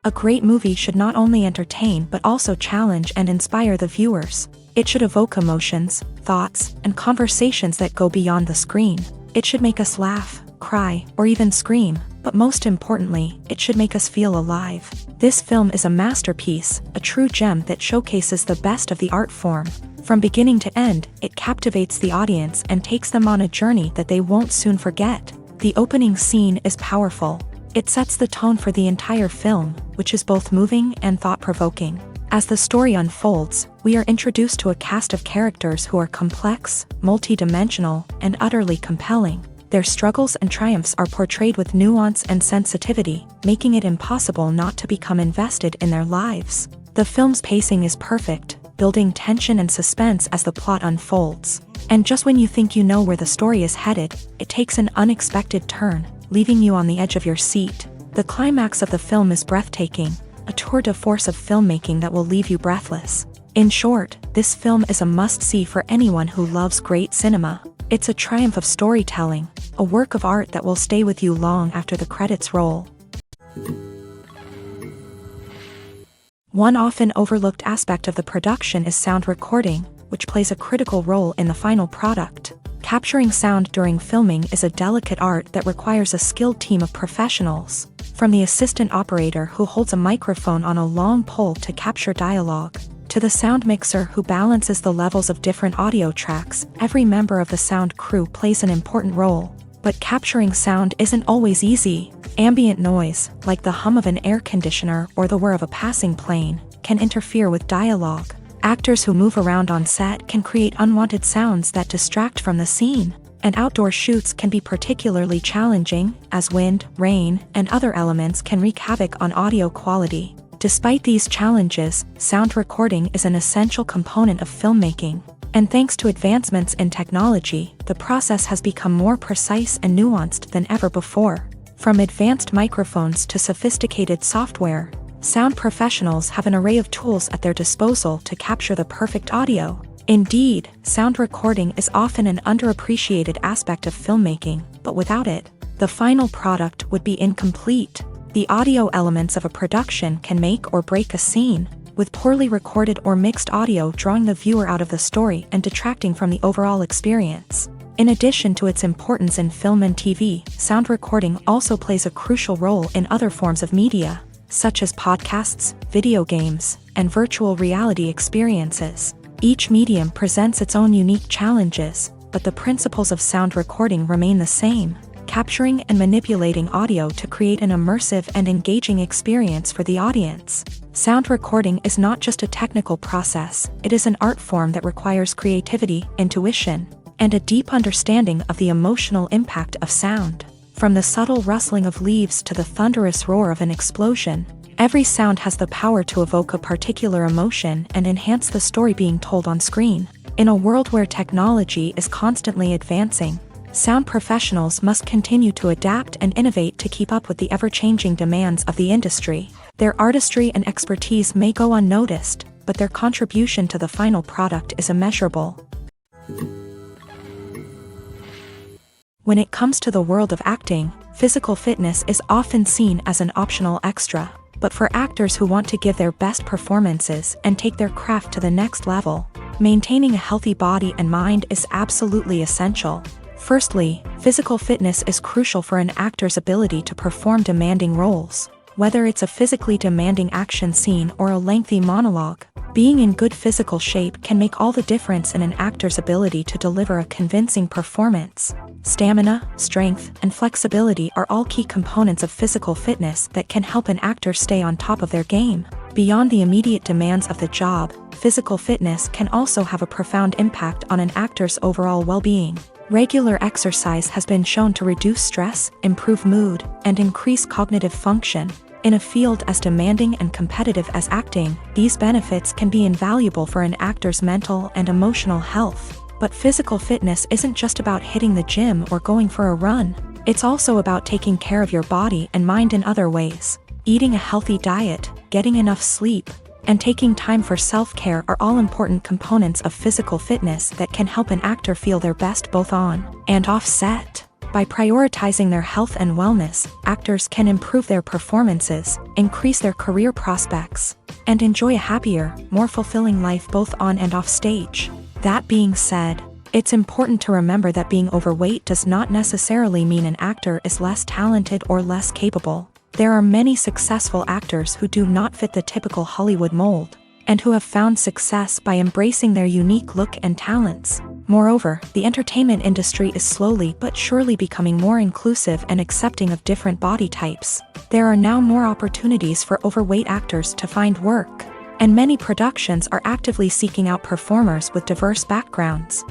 A great movie should not only entertain but also challenge and inspire the viewers. It should evoke emotions, thoughts, and conversations that go beyond the screen. It should make us laugh, cry, or even scream, but most importantly, it should make us feel alive. This film is a masterpiece, a true gem that showcases the best of the art form. From beginning to end, it captivates the audience and takes them on a journey that they won't soon forget. The opening scene is powerful. It sets the tone for the entire film, which is both moving and thought-provoking. As the story unfolds, we are introduced to a cast of characters who are complex, multi-dimensional, and utterly compelling. Their struggles and triumphs are portrayed with nuance and sensitivity, making it impossible not to become invested in their lives. The film's pacing is perfect, building tension and suspense as the plot unfolds. And just when you think you know where the story is headed, it takes an unexpected turn, leaving you on the edge of your seat. The climax of the film is breathtaking, a tour de force of filmmaking that will leave you breathless. In short, this film is a must-see for anyone who loves great cinema. It's a triumph of storytelling, a work of art that will stay with you long after the credits roll. One often overlooked aspect of the production is sound recording, which plays a critical role in the final product. Capturing sound during filming is a delicate art that requires a skilled team of professionals. From the assistant operator who holds a microphone on a long pole to capture dialogue, to the sound mixer who balances the levels of different audio tracks, every member of the sound crew plays an important role. But capturing sound isn't always easy. Ambient noise, like the hum of an air conditioner or the whir of a passing plane, can interfere with dialogue. Actors who move around on set can create unwanted sounds that distract from the scene. And outdoor shoots can be particularly challenging, as wind, rain, and other elements can wreak havoc on audio quality. Despite these challenges, sound recording is an essential component of filmmaking. And thanks to advancements in technology, the process has become more precise and nuanced than ever before. From advanced microphones to sophisticated software, sound professionals have an array of tools at their disposal to capture the perfect audio. Indeed, sound recording is often an underappreciated aspect of filmmaking, but without it, the final product would be incomplete. The audio elements of a production can make or break a scene, with poorly recorded or mixed audio drawing the viewer out of the story and detracting from the overall experience. In addition to its importance in film and TV, sound recording also plays a crucial role in other forms of media, such as podcasts, video games, and virtual reality experiences. Each medium presents its own unique challenges, but the principles of sound recording remain the same, capturing and manipulating audio to create an immersive and engaging experience for the audience. Sound recording is not just a technical process, it is an art form that requires creativity, intuition, and a deep understanding of the emotional impact of sound. From the subtle rustling of leaves to the thunderous roar of an explosion, every sound has the power to evoke a particular emotion and enhance the story being told on screen. In a world where technology is constantly advancing, sound professionals must continue to adapt and innovate to keep up with the ever-changing demands of the industry. Their artistry and expertise may go unnoticed, but their contribution to the final product is immeasurable. When it comes to the world of acting, physical fitness is often seen as an optional extra. But for actors who want to give their best performances and take their craft to the next level, maintaining a healthy body and mind is absolutely essential. Firstly, physical fitness is crucial for an actor's ability to perform demanding roles. Whether it's a physically demanding action scene or a lengthy monologue, being in good physical shape can make all the difference in an actor's ability to deliver a convincing performance. Stamina, strength, and flexibility are all key components of physical fitness that can help an actor stay on top of their game. Beyond the immediate demands of the job, physical fitness can also have a profound impact on an actor's overall well-being. Regular exercise has been shown to reduce stress, improve mood, and increase cognitive function. In a field as demanding and competitive as acting, these benefits can be invaluable for an actor's mental and emotional health. But physical fitness isn't just about hitting the gym or going for a run. It's also about taking care of your body and mind in other ways. Eating a healthy diet, getting enough sleep, and taking time for self-care are all important components of physical fitness that can help an actor feel their best both on and off set. By prioritizing their health and wellness, actors can improve their performances, increase their career prospects, and enjoy a happier, more fulfilling life both on and off stage. That being said, it's important to remember that being overweight does not necessarily mean an actor is less talented or less capable. There are many successful actors who do not fit the typical Hollywood mold, and who have found success by embracing their unique look and talents. Moreover, the entertainment industry is slowly but surely becoming more inclusive and accepting of different body types. There are now more opportunities for overweight actors to find work, and many productions are actively seeking out performers with diverse backgrounds.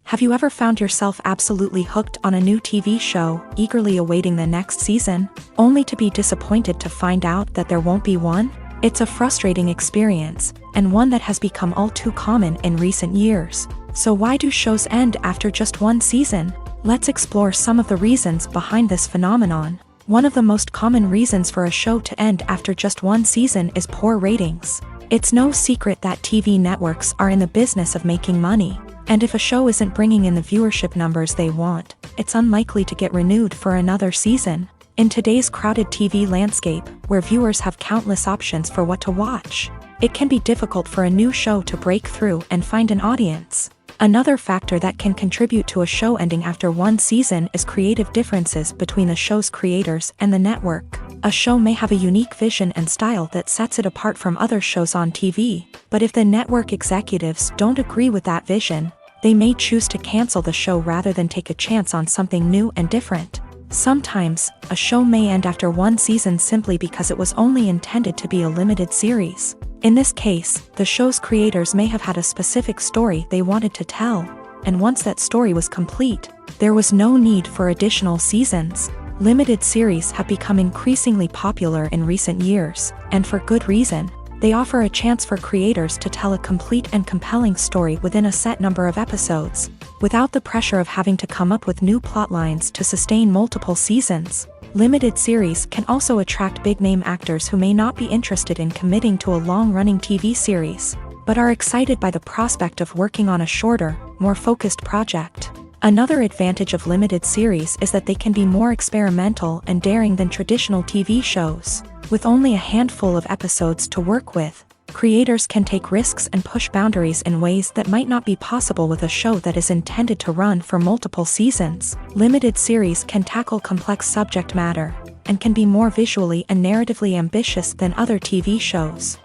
Have you ever found yourself absolutely hooked on a new TV show, eagerly awaiting the next season, only to be disappointed to find out that there won't be one? It's a frustrating experience, and one that has become all too common in recent years. So why do shows end after just one season? Let's explore some of the reasons behind this phenomenon. One of the most common reasons for a show to end after just one season is poor ratings. It's no secret that TV networks are in the business of making money. And if a show isn't bringing in the viewership numbers they want, it's unlikely to get renewed for another season. In today's crowded TV landscape, where viewers have countless options for what to watch, it can be difficult for a new show to break through and find an audience. Another factor that can contribute to a show ending after one season is creative differences between the show's creators and the network. A show may have a unique vision and style that sets it apart from other shows on TV, but if the network executives don't agree with that vision, they may choose to cancel the show rather than take a chance on something new and different. Sometimes, a show may end after one season simply because it was only intended to be a limited series. In this case, the show's creators may have had a specific story they wanted to tell, and once that story was complete, there was no need for additional seasons. Limited series have become increasingly popular in recent years, and for good reason. They offer a chance for creators to tell a complete and compelling story within a set number of episodes, without the pressure of having to come up with new plot lines to sustain multiple seasons. Limited series can also attract big-name actors who may not be interested in committing to a long-running TV series, but are excited by the prospect of working on a shorter, more focused project. Another advantage of limited series is that they can be more experimental and daring than traditional TV shows. With only a handful of episodes to work with, creators can take risks and push boundaries in ways that might not be possible with a show that is intended to run for multiple seasons. Limited series can tackle complex subject matter, and can be more visually and narratively ambitious than other TV shows.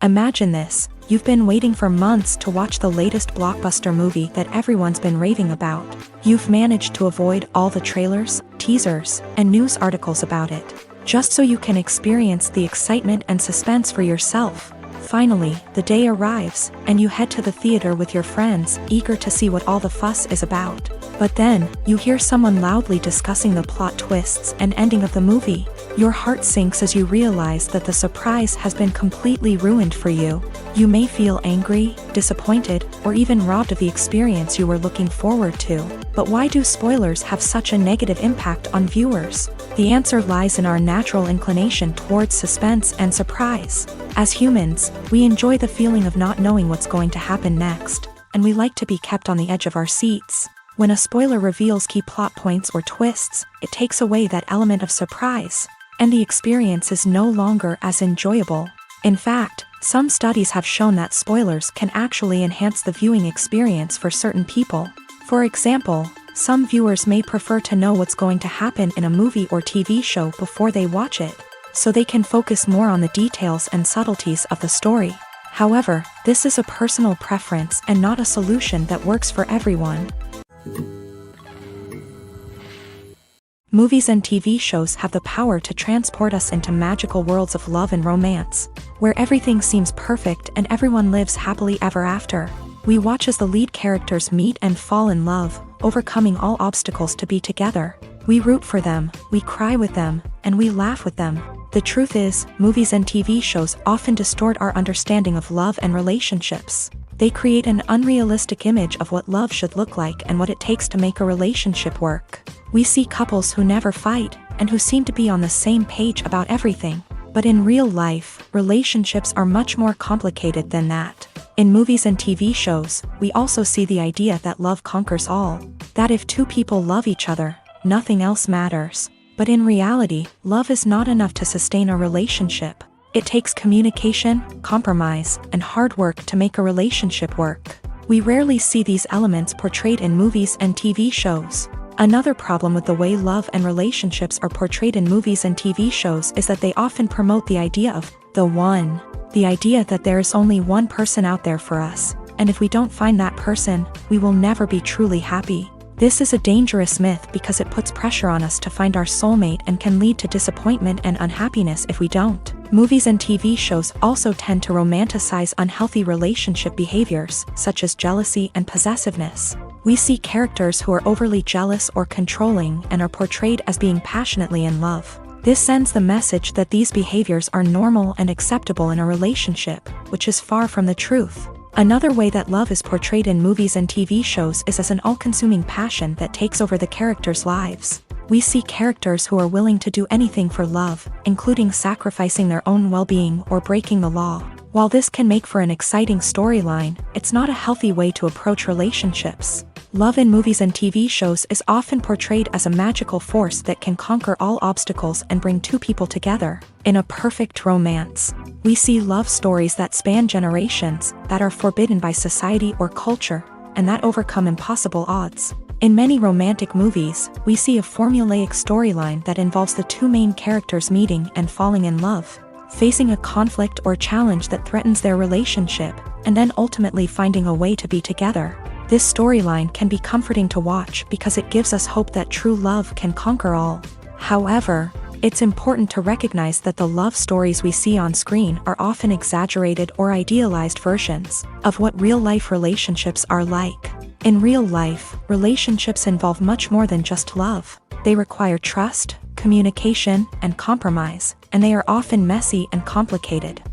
Imagine this. You've been waiting for months to watch the latest blockbuster movie that everyone's been raving about. You've managed to avoid all the trailers, teasers, and news articles about it, just so you can experience the excitement and suspense for yourself. Finally, the day arrives, and you head to the theater with your friends, eager to see what all the fuss is about. But then, you hear someone loudly discussing the plot twists and ending of the movie. Your heart sinks as you realize that the surprise has been completely ruined for you. You may feel angry, disappointed, or even robbed of the experience you were looking forward to. But why do spoilers have such a negative impact on viewers? The answer lies in our natural inclination towards suspense and surprise. As humans, we enjoy the feeling of not knowing what's going to happen next, and we like to be kept on the edge of our seats. When a spoiler reveals key plot points or twists, it takes away that element of surprise, and the experience is no longer as enjoyable. In fact, some studies have shown that spoilers can actually enhance the viewing experience for certain people. For example, some viewers may prefer to know what's going to happen in a movie or TV show before they watch it, so they can focus more on the details and subtleties of the story. However, this is a personal preference and not a solution that works for everyone. Movies and TV shows have the power to transport us into magical worlds of love and romance, where everything seems perfect and everyone lives happily ever after. We watch as the lead characters meet and fall in love, overcoming all obstacles to be together. We root for them, we cry with them, and we laugh with them. The truth is, movies and TV shows often distort our understanding of love and relationships. They create an unrealistic image of what love should look like and what it takes to make a relationship work. We see couples who never fight, and who seem to be on the same page about everything. But in real life, relationships are much more complicated than that. In movies and TV shows, we also see the idea that love conquers all. That if two people love each other, nothing else matters. But in reality, love is not enough to sustain a relationship. It takes communication, compromise, and hard work to make a relationship work. We rarely see these elements portrayed in movies and TV shows. Another problem with the way love and relationships are portrayed in movies and TV shows is that they often promote the idea of the one. The idea that there is only one person out there for us, and if we don't find that person, we will never be truly happy. This is a dangerous myth because it puts pressure on us to find our soulmate and can lead to disappointment and unhappiness if we don't. Movies and TV shows also tend to romanticize unhealthy relationship behaviors, such as jealousy and possessiveness. We see characters who are overly jealous or controlling and are portrayed as being passionately in love. This sends the message that these behaviors are normal and acceptable in a relationship, which is far from the truth. Another way that love is portrayed in movies and TV shows is as an all-consuming passion that takes over the characters' lives. We see characters who are willing to do anything for love, including sacrificing their own well-being or breaking the law. While this can make for an exciting storyline, it's not a healthy way to approach relationships. Love in movies and TV shows is often portrayed as a magical force that can conquer all obstacles and bring two people together. In a perfect romance, we see love stories that span generations, that are forbidden by society or culture, and that overcome impossible odds. In many romantic movies, we see a formulaic storyline that involves the two main characters meeting and falling in love, facing a conflict or challenge that threatens their relationship, and then ultimately finding a way to be together. This storyline can be comforting to watch because it gives us hope that true love can conquer all. However, it's important to recognize that the love stories we see on screen are often exaggerated or idealized versions of what real-life relationships are like. In real life, relationships involve much more than just love. They require trust, communication, and compromise, and they are often messy and complicated.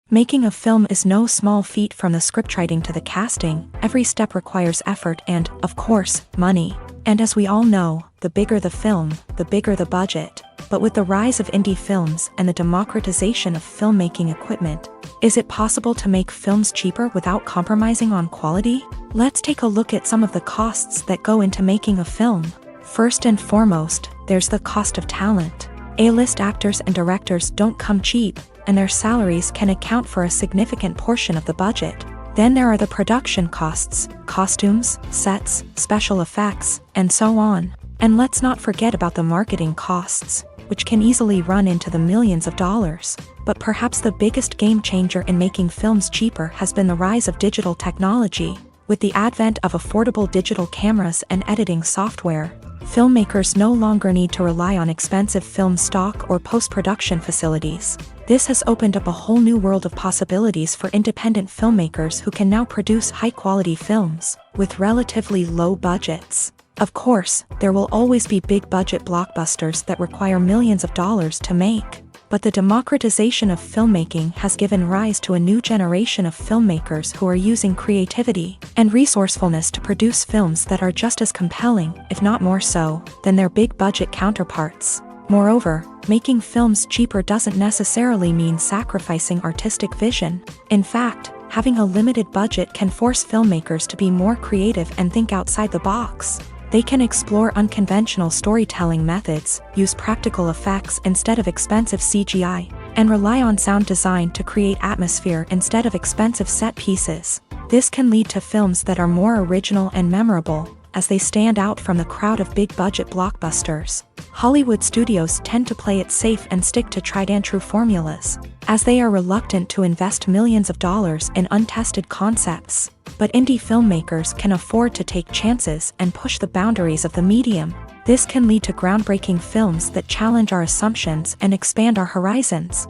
Making a film is no small feat. From the scriptwriting to the casting, every step requires effort and, of course, money. And as we all know, the bigger the film, the bigger the budget. But with the rise of indie films and the democratization of filmmaking equipment, is it possible to make films cheaper without compromising on quality? Let's take a look at some of the costs that go into making a film. First and foremost, there's the cost of talent. A-list actors and directors don't come cheap, and their salaries can account for a significant portion of the budget. Then there are the production costs, costumes, sets, special effects, and so on. And let's not forget about the marketing costs, which can easily run into the millions of dollars. But perhaps the biggest game changer in making films cheaper has been the rise of digital technology. With the advent of affordable digital cameras and editing software, filmmakers no longer need to rely on expensive film stock or post-production facilities. This has opened up a whole new world of possibilities for independent filmmakers who can now produce high-quality films with relatively low budgets. Of course, there will always be big-budget blockbusters that require millions of dollars to make. But the democratization of filmmaking has given rise to a new generation of filmmakers who are using creativity and resourcefulness to produce films that are just as compelling, if not more so, than their big-budget counterparts. Moreover, making films cheaper doesn't necessarily mean sacrificing artistic vision. In fact, having a limited budget can force filmmakers to be more creative and think outside the box. They can explore unconventional storytelling methods, use practical effects instead of expensive CGI, and rely on sound design to create atmosphere instead of expensive set pieces. This can lead to films that are more original and memorable, as they stand out from the crowd of big-budget blockbusters. Hollywood studios tend to play it safe and stick to tried-and-true formulas, as they are reluctant to invest millions of dollars in untested concepts. But indie filmmakers can afford to take chances and push the boundaries of the medium. This can lead to groundbreaking films that challenge our assumptions and expand our horizons.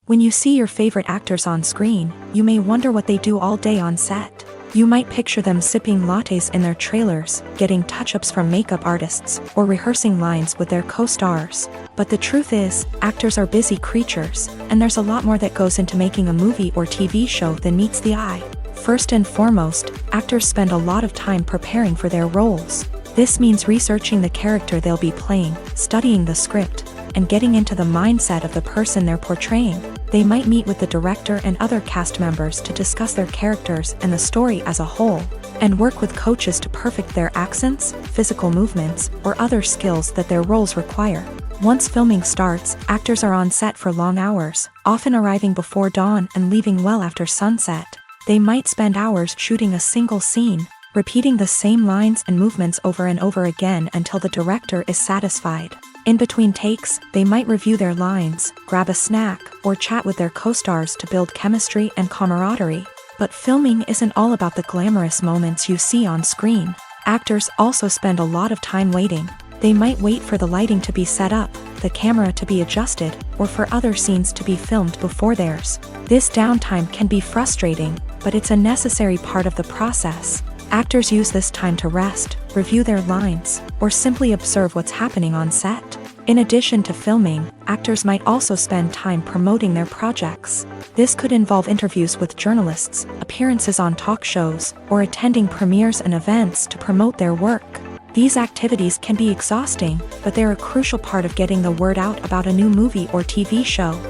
When you see your favorite actors on screen, you may wonder what they do all day on set. You might picture them sipping lattes in their trailers, getting touch-ups from makeup artists, or rehearsing lines with their co-stars. But the truth is, actors are busy creatures, and there's a lot more that goes into making a movie or TV show than meets the eye. First and foremost, actors spend a lot of time preparing for their roles. This means researching the character they'll be playing, studying the script, and getting into the mindset of the person they're portraying. They might meet with the director and other cast members to discuss their characters and the story as a whole, and work with coaches to perfect their accents, physical movements, or other skills that their roles require. Once filming starts, actors are on set for long hours, often arriving before dawn and leaving well after sunset. They might spend hours shooting a single scene, repeating the same lines and movements over and over again until the director is satisfied. In between takes, they might review their lines, grab a snack, or chat with their co-stars to build chemistry and camaraderie. But filming isn't all about the glamorous moments you see on screen. Actors also spend a lot of time waiting. They might wait for the lighting to be set up, the camera to be adjusted, or for other scenes to be filmed before theirs. This downtime can be frustrating, but it's a necessary part of the process. Actors use this time to rest, review their lines, or simply observe what's happening on set. In addition to filming, actors might also spend time promoting their projects. This could involve interviews with journalists, appearances on talk shows, or attending premieres and events to promote their work. These activities can be exhausting, but they're a crucial part of getting the word out about a new movie or TV show.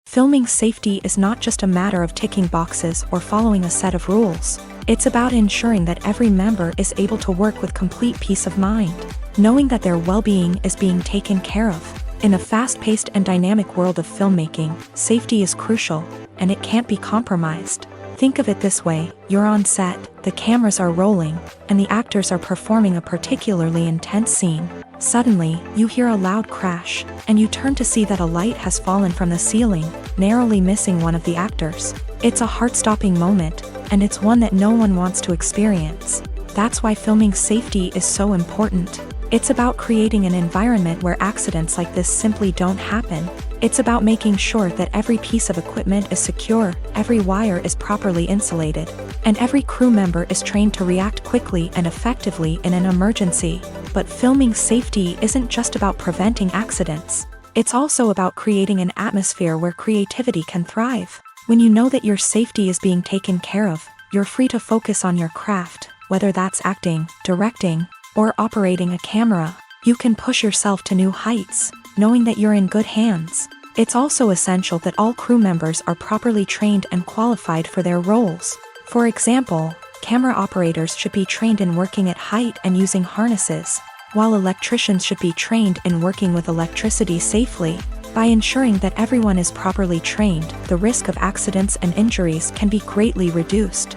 Filming safety is not just a matter of ticking boxes or following a set of rules. It's about ensuring that every member is able to work with complete peace of mind, knowing that their well-being is being taken care of. In the fast-paced and dynamic world of filmmaking, safety is crucial, and it can't be compromised. Think of it this way: you're on set, the cameras are rolling, and the actors are performing a particularly intense scene. Suddenly, you hear a loud crash, and you turn to see that a light has fallen from the ceiling, narrowly missing one of the actors. It's a heart-stopping moment, and it's one that no one wants to experience. That's why filming safety is so important. It's about creating an environment where accidents like this simply don't happen. It's about making sure that every piece of equipment is secure, every wire is properly insulated, and every crew member is trained to react quickly and effectively in an emergency. But filming safety isn't just about preventing accidents. It's also about creating an atmosphere where creativity can thrive. When you know that your safety is being taken care of, you're free to focus on your craft, whether that's acting, directing, or operating a camera. You can push yourself to new heights, knowing that you're in good hands. It's also essential that all crew members are properly trained and qualified for their roles. For example, camera operators should be trained in working at height and using harnesses, while electricians should be trained in working with electricity safely. By ensuring that everyone is properly trained, the risk of accidents and injuries can be greatly reduced.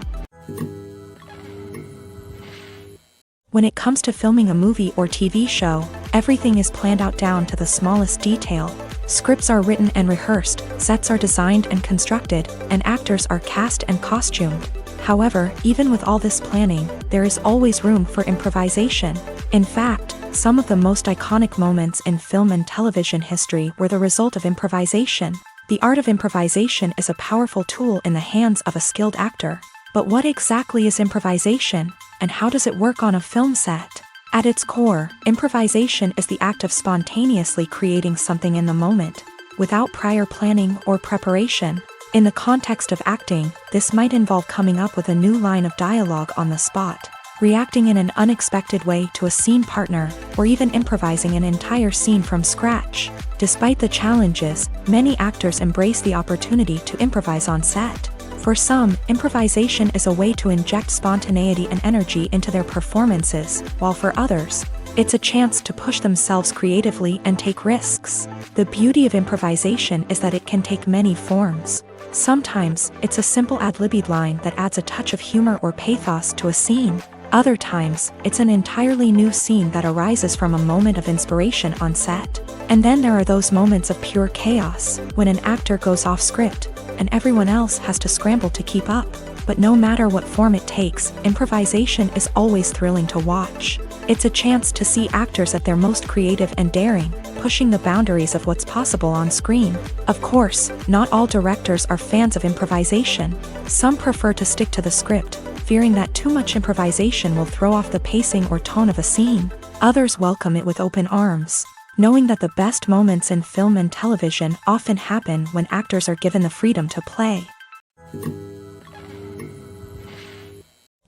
When it comes to filming a movie or TV show, everything is planned out down to the smallest detail. Scripts are written and rehearsed, sets are designed and constructed, and actors are cast and costumed. However, even with all this planning, there is always room for improvisation. In fact, some of the most iconic moments in film and television history were the result of improvisation. The art of improvisation is a powerful tool in the hands of a skilled actor. But what exactly is improvisation, and how does it work on a film set? At its core, improvisation is the act of spontaneously creating something in the moment, without prior planning or preparation. In the context of acting, this might involve coming up with a new line of dialogue on the spot, reacting in an unexpected way to a scene partner, or even improvising an entire scene from scratch. Despite the challenges, many actors embrace the opportunity to improvise on set. For some, improvisation is a way to inject spontaneity and energy into their performances, while for others, it's a chance to push themselves creatively and take risks. The beauty of improvisation is that it can take many forms. Sometimes, it's a simple ad-libbed line that adds a touch of humor or pathos to a scene. Other times, it's an entirely new scene that arises from a moment of inspiration on set. And then there are those moments of pure chaos, when an actor goes off script, and everyone else has to scramble to keep up. But no matter what form it takes, improvisation is always thrilling to watch. It's a chance to see actors at their most creative and daring, pushing the boundaries of what's possible on screen. Of course, not all directors are fans of improvisation. Some prefer to stick to the script, fearing that too much improvisation will throw off the pacing or tone of a scene. Others welcome it with open arms, knowing that the best moments in film and television often happen when actors are given the freedom to play.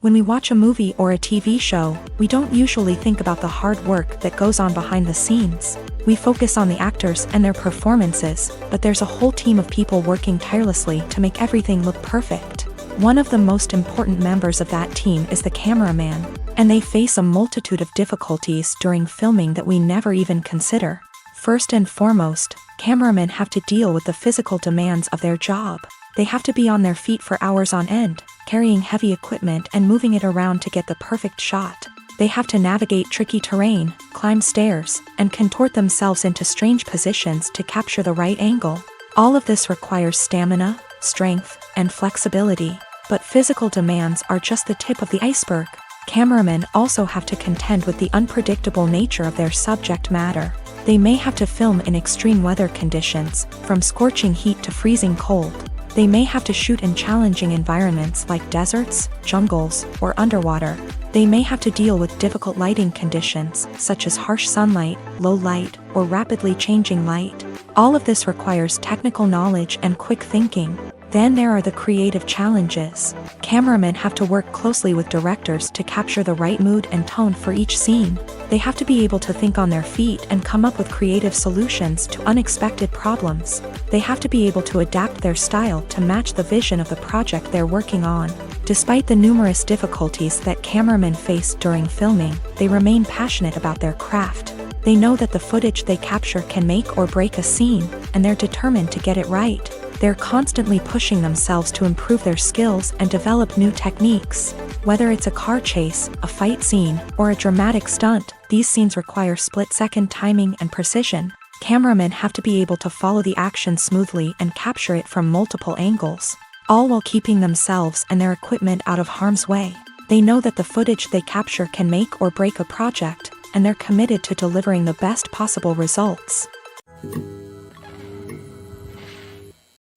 When we watch a movie or a TV show, we don't usually think about the hard work that goes on behind the scenes. We focus on the actors and their performances, but there's a whole team of people working tirelessly to make everything look perfect. One of the most important members of that team is the cameraman, and they face a multitude of difficulties during filming that we never even consider. First and foremost, cameramen have to deal with the physical demands of their job. They have to be on their feet for hours on end, carrying heavy equipment and moving it around to get the perfect shot. They have to navigate tricky terrain, climb stairs, and contort themselves into strange positions to capture the right angle. All of this requires stamina, strength, and flexibility. But physical demands are just the tip of the iceberg. Cameramen also have to contend with the unpredictable nature of their subject matter. They may have to film in extreme weather conditions, from scorching heat to freezing cold. They may have to shoot in challenging environments like deserts, jungles, or underwater. They may have to deal with difficult lighting conditions, such as harsh sunlight, low light, or rapidly changing light. All of this requires technical knowledge and quick thinking. Then there are the creative challenges. Cameramen have to work closely with directors to capture the right mood and tone for each scene. They have to be able to think on their feet and come up with creative solutions to unexpected problems. They have to be able to adapt their style to match the vision of the project they're working on. Despite the numerous difficulties that cameramen face during filming, they remain passionate about their craft. They know that the footage they capture can make or break a scene, and they're determined to get it right. They're constantly pushing themselves to improve their skills and develop new techniques. Whether it's a car chase, a fight scene, or a dramatic stunt, these scenes require split-second timing and precision. Cameramen have to be able to follow the action smoothly and capture it from multiple angles, all while keeping themselves and their equipment out of harm's way. They know that the footage they capture can make or break a project, and they're committed to delivering the best possible results.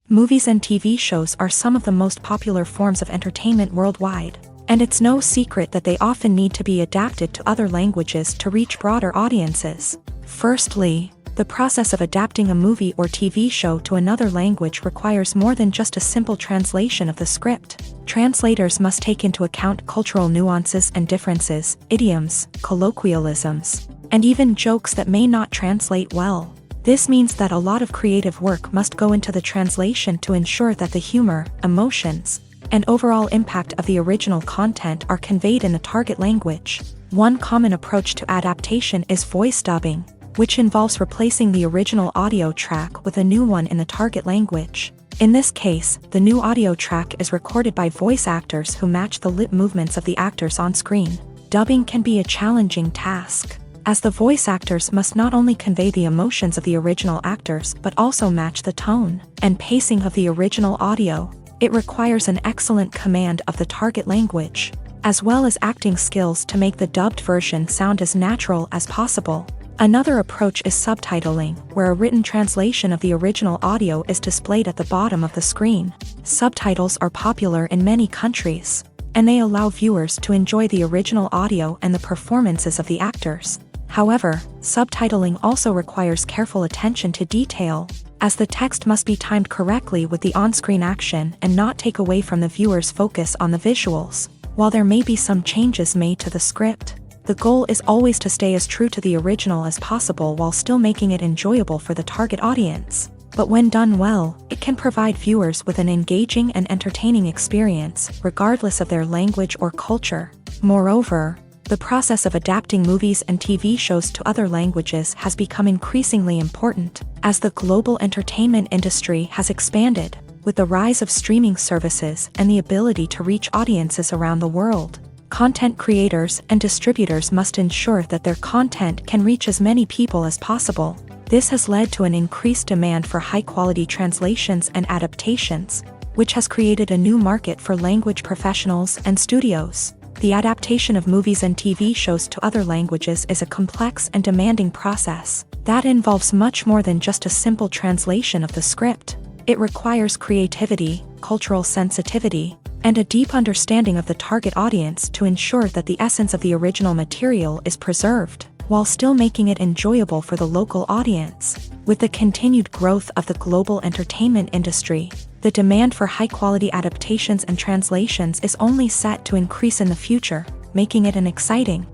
Movies and TV shows are some of the most popular forms of entertainment worldwide, and it's no secret that they often need to be adapted to other languages to reach broader audiences. Firstly, the process of adapting a movie or TV show to another language requires more than just a simple translation of the script. Translators must take into account cultural nuances and differences, idioms, colloquialisms, and even jokes that may not translate well. This means that a lot of creative work must go into the translation to ensure that the humor, emotions, and overall impact of the original content are conveyed in the target language. One common approach to adaptation is voice dubbing, which involves replacing the original audio track with a new one in the target language. In this case, the new audio track is recorded by voice actors who match the lip movements of the actors on screen. Dubbing can be a challenging task, as the voice actors must not only convey the emotions of the original actors but also match the tone and pacing of the original audio. It requires an excellent command of the target language, as well as acting skills to make the dubbed version sound as natural as possible. Another approach is subtitling, where a written translation of the original audio is displayed at the bottom of the screen. Subtitles are popular in many countries, and they allow viewers to enjoy the original audio and the performances of the actors. However, subtitling also requires careful attention to detail, as the text must be timed correctly with the on-screen action and not take away from the viewer's focus on the visuals. While there may be some changes made to the script, the goal is always to stay as true to the original as possible while still making it enjoyable for the target audience. But when done well, it can provide viewers with an engaging and entertaining experience, regardless of their language or culture. Moreover, the process of adapting movies and TV shows to other languages has become increasingly important, as the global entertainment industry has expanded, with the rise of streaming services and the ability to reach audiences around the world. Content creators and distributors must ensure that their content can reach as many people as possible. This has led to an increased demand for high-quality translations and adaptations, which has created a new market for language professionals and studios. The adaptation of movies and TV shows to other languages is a complex and demanding process that involves much more than just a simple translation of the script. It requires creativity, cultural sensitivity, and a deep understanding of the target audience to ensure that the essence of the original material is preserved, while still making it enjoyable for the local audience. With the continued growth of the global entertainment industry, The demand for high-quality adaptations and translations is only set to increase in the future, making it an exciting.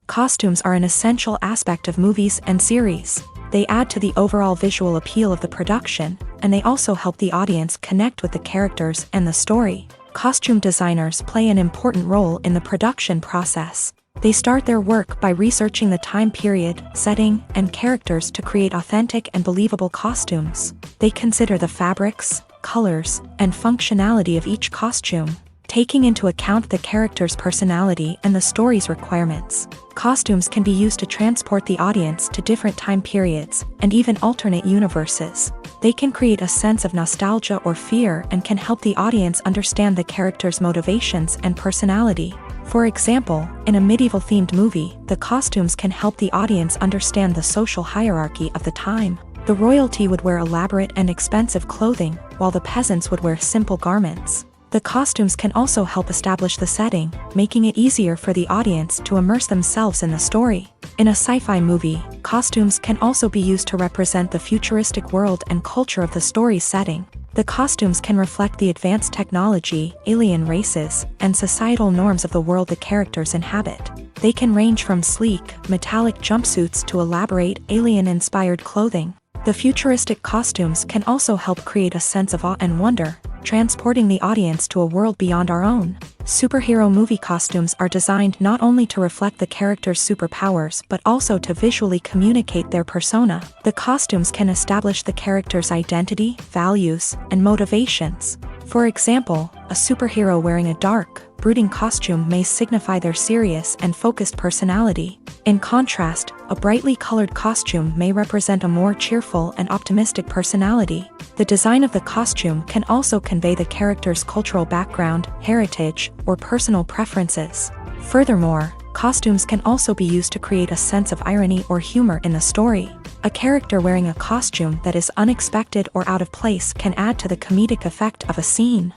Costumes are an essential aspect of movies and series. They add to the overall visual appeal of the production, and they also help the audience connect with the characters and the story. Costume designers play an important role in the production process. They start their work by researching the time period, setting, and characters to create authentic and believable costumes. They consider the fabrics, colors, and functionality of each costume, taking into account the character's personality and the story's requirements. Costumes can be used to transport the audience to different time periods, and even alternate universes. They can create a sense of nostalgia or fear and can help the audience understand the character's motivations and personality. For example, in a medieval-themed movie, the costumes can help the audience understand the social hierarchy of the time. The royalty would wear elaborate and expensive clothing, while the peasants would wear simple garments. The costumes can also help establish the setting, making it easier for the audience to immerse themselves in the story. In a sci-fi movie, costumes can also be used to represent the futuristic world and culture of the story's setting. The costumes can reflect the advanced technology, alien races, and societal norms of the world the characters inhabit. They can range from sleek, metallic jumpsuits to elaborate, alien-inspired clothing. The futuristic costumes can also help create a sense of awe and wonder, transporting the audience to a world beyond our own. Superhero movie costumes are designed not only to reflect the character's superpowers but also to visually communicate their persona. The costumes can establish the character's identity, values, and motivations. For example, a superhero wearing a dark, brooding costume may signify their serious and focused personality. In contrast, a brightly colored costume may represent a more cheerful and optimistic personality. The design of the costume can also convey the character's cultural background, heritage, or personal preferences. Furthermore, costumes can also be used to create a sense of irony or humor in the story. A character wearing a costume that is unexpected or out of place can add to the comedic effect of a scene.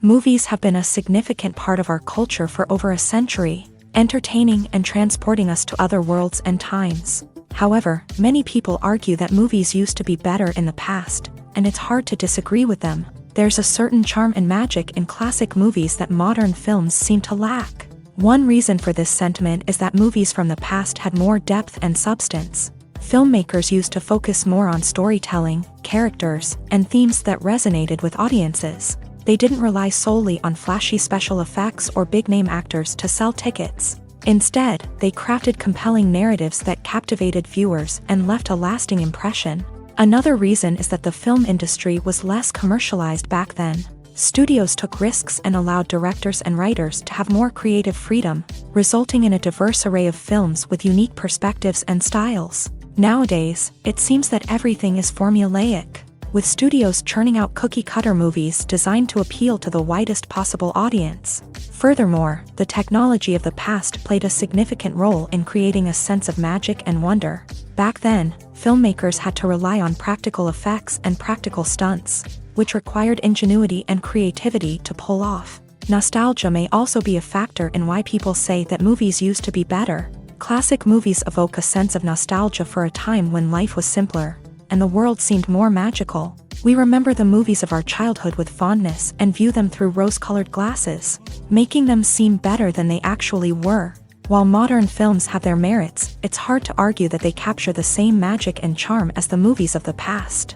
Movies have been a significant part of our culture for over a century, entertaining and transporting us to other worlds and times. However, many people argue that movies used to be better in the past, and it's hard to disagree with them. There's a certain charm and magic in classic movies that modern films seem to lack. One reason for this sentiment is that movies from the past had more depth and substance. Filmmakers used to focus more on storytelling, characters, and themes that resonated with audiences. They didn't rely solely on flashy special effects or big-name actors to sell tickets. Instead, they crafted compelling narratives that captivated viewers and left a lasting impression. Another reason is that the film industry was less commercialized back then. Studios took risks and allowed directors and writers to have more creative freedom, resulting in a diverse array of films with unique perspectives and styles. Nowadays, it seems that everything is formulaic, with studios churning out cookie-cutter movies designed to appeal to the widest possible audience. Furthermore, the technology of the past played a significant role in creating a sense of magic and wonder. Back then, filmmakers had to rely on practical effects and practical stunts, which required ingenuity and creativity to pull off. Nostalgia may also be a factor in why people say that movies used to be better. Classic movies evoke a sense of nostalgia for a time when life was simpler, and the world seemed more magical. We remember the movies of our childhood with fondness and view them through rose-colored glasses, making them seem better than they actually were. While modern films have their merits, it's hard to argue that they capture the same magic and charm as the movies of the past.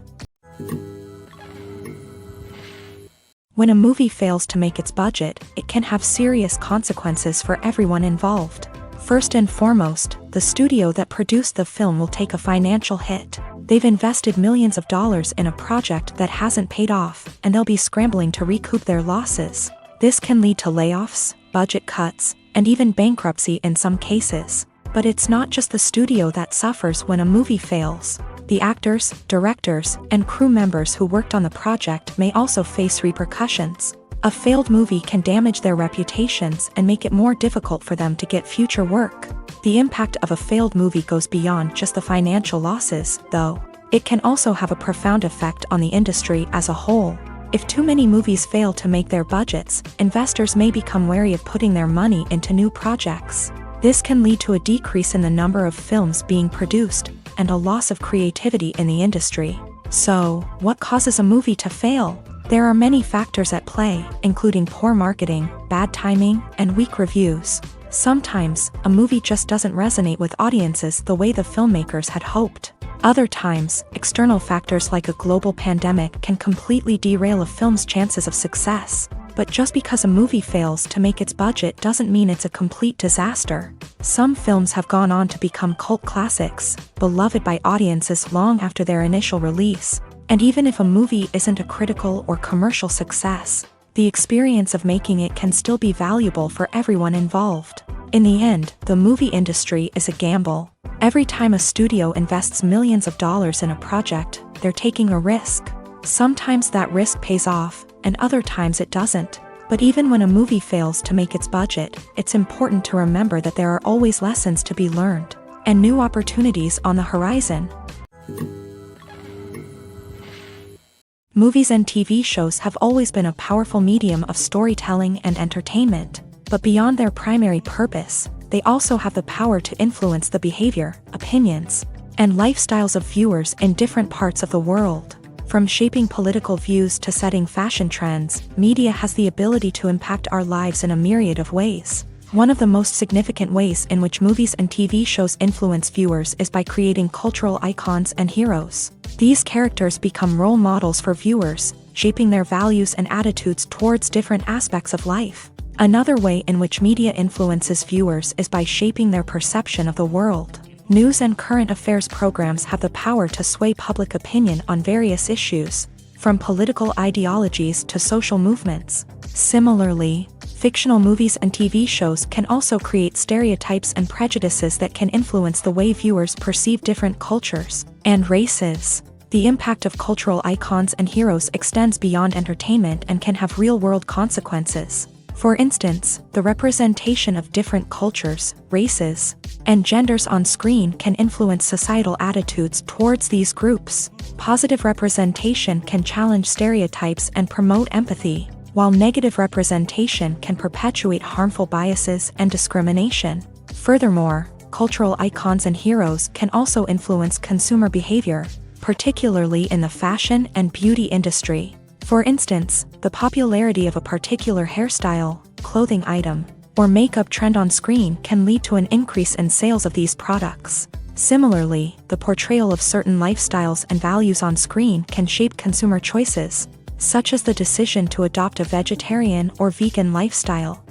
When a movie fails to make its budget, it can have serious consequences for everyone involved. First and foremost, the studio that produced the film will take a financial hit. They've invested millions of dollars in a project that hasn't paid off, and they'll be scrambling to recoup their losses. This can lead to layoffs, budget cuts, and even bankruptcy in some cases. But it's not just the studio that suffers when a movie fails. The actors, directors, and crew members who worked on the project may also face repercussions. A failed movie can damage their reputations and make it more difficult for them to get future work. The impact of a failed movie goes beyond just the financial losses, though. It can also have a profound effect on the industry as a whole. If too many movies fail to make their budgets, investors may become wary of putting their money into new projects. This can lead to a decrease in the number of films being produced and a loss of creativity in the industry. So, what causes a movie to fail? There are many factors at play, including poor marketing, bad timing, and weak reviews. Sometimes, a movie just doesn't resonate with audiences the way the filmmakers had hoped. Other times, external factors like a global pandemic can completely derail a film's chances of success. But just because a movie fails to make its budget doesn't mean it's a complete disaster. Some films have gone on to become cult classics, beloved by audiences long after their initial release. And even if a movie isn't a critical or commercial success, the experience of making it can still be valuable for everyone involved. In the end, the movie industry is a gamble. Every time a studio invests millions of dollars in a project, they're taking a risk. Sometimes that risk pays off, and other times it doesn't. But even when a movie fails to make its budget, it's important to remember that there are always lessons to be learned, and new opportunities on the horizon. Movies and TV shows have always been a powerful medium of storytelling and entertainment, but beyond their primary purpose, they also have the power to influence the behavior, opinions, and lifestyles of viewers in different parts of the world. From shaping political views to setting fashion trends, media has the ability to impact our lives in a myriad of ways. One of the most significant ways in which movies and TV shows influence viewers is by creating cultural icons and heroes. These characters become role models for viewers, shaping their values and attitudes towards different aspects of life. Another way in which media influences viewers is by shaping their perception of the world. News and current affairs programs have the power to sway public opinion on various issues, from political ideologies to social movements. Similarly, fictional movies and TV shows can also create stereotypes and prejudices that can influence the way viewers perceive different cultures and races. The impact of cultural icons and heroes extends beyond entertainment and can have real-world consequences. For instance, the representation of different cultures, races, and genders on screen can influence societal attitudes towards these groups. Positive representation can challenge stereotypes and promote empathy, while negative representation can perpetuate harmful biases and discrimination. Furthermore, cultural icons and heroes can also influence consumer behavior, particularly in the fashion and beauty industry. For instance, the popularity of a particular hairstyle, clothing item, or makeup trend on screen can lead to an increase in sales of these products. Similarly, the portrayal of certain lifestyles and values on screen can shape consumer choices, such as the decision to adopt a vegetarian or vegan lifestyle.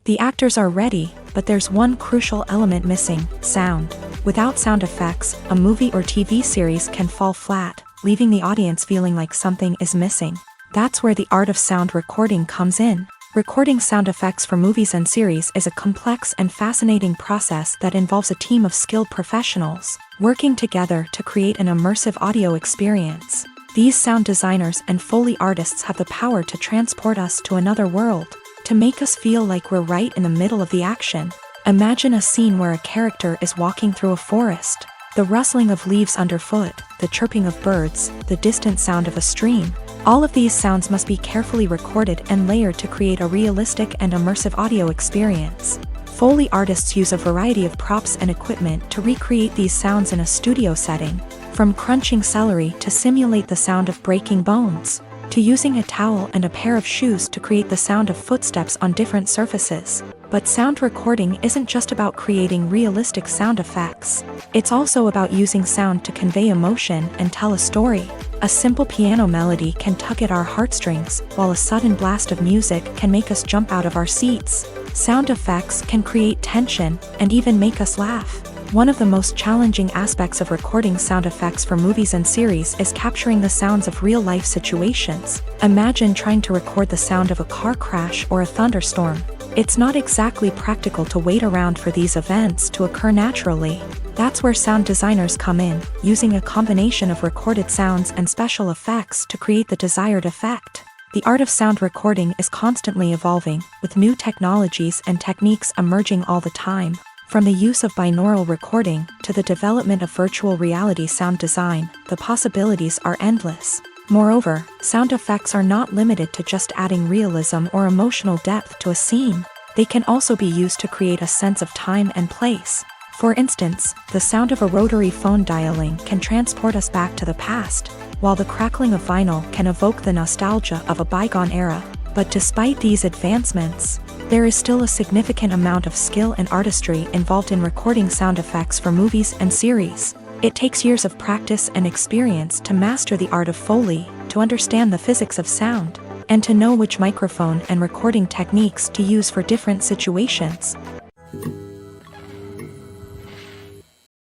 The actors are ready, but there's one crucial element missing: sound. Without sound effects, a movie or TV series can fall flat, leaving the audience feeling like something is missing. That's where the art of sound recording comes in. Recording sound effects for movies and series is a complex and fascinating process that involves a team of skilled professionals working together to create an immersive audio experience. These sound designers and Foley artists have the power to transport us to another world, to make us feel like we're right in the middle of the action. Imagine a scene where a character is walking through a forest. The rustling of leaves underfoot, the chirping of birds, the distant sound of a stream. All of these sounds must be carefully recorded and layered to create a realistic and immersive audio experience. Foley artists use a variety of props and equipment to recreate these sounds in a studio setting, from crunching celery to simulate the sound of breaking bones, to using a towel and a pair of shoes to create the sound of footsteps on different surfaces. But sound recording isn't just about creating realistic sound effects. It's also about using sound to convey emotion and tell a story. A simple piano melody can tug at our heartstrings, while a sudden blast of music can make us jump out of our seats. Sound effects can create tension and even make us laugh. One of the most challenging aspects of recording sound effects for movies and series is capturing the sounds of real-life situations. Imagine trying to record the sound of a car crash or a thunderstorm. It's not exactly practical to wait around for these events to occur naturally. That's where sound designers come in, using a combination of recorded sounds and special effects to create the desired effect. The art of sound recording is constantly evolving, with new technologies and techniques emerging all the time. From the use of binaural recording to the development of virtual reality sound design, the possibilities are endless. Moreover, sound effects are not limited to just adding realism or emotional depth to a scene. They can also be used to create a sense of time and place. For instance, the sound of a rotary phone dialing can transport us back to the past, while the crackling of vinyl can evoke the nostalgia of a bygone era. But despite these advancements, there is still a significant amount of skill and artistry involved in recording sound effects for movies and series. It takes years of practice and experience to master the art of Foley, to understand the physics of sound, and to know which microphone and recording techniques to use for different situations.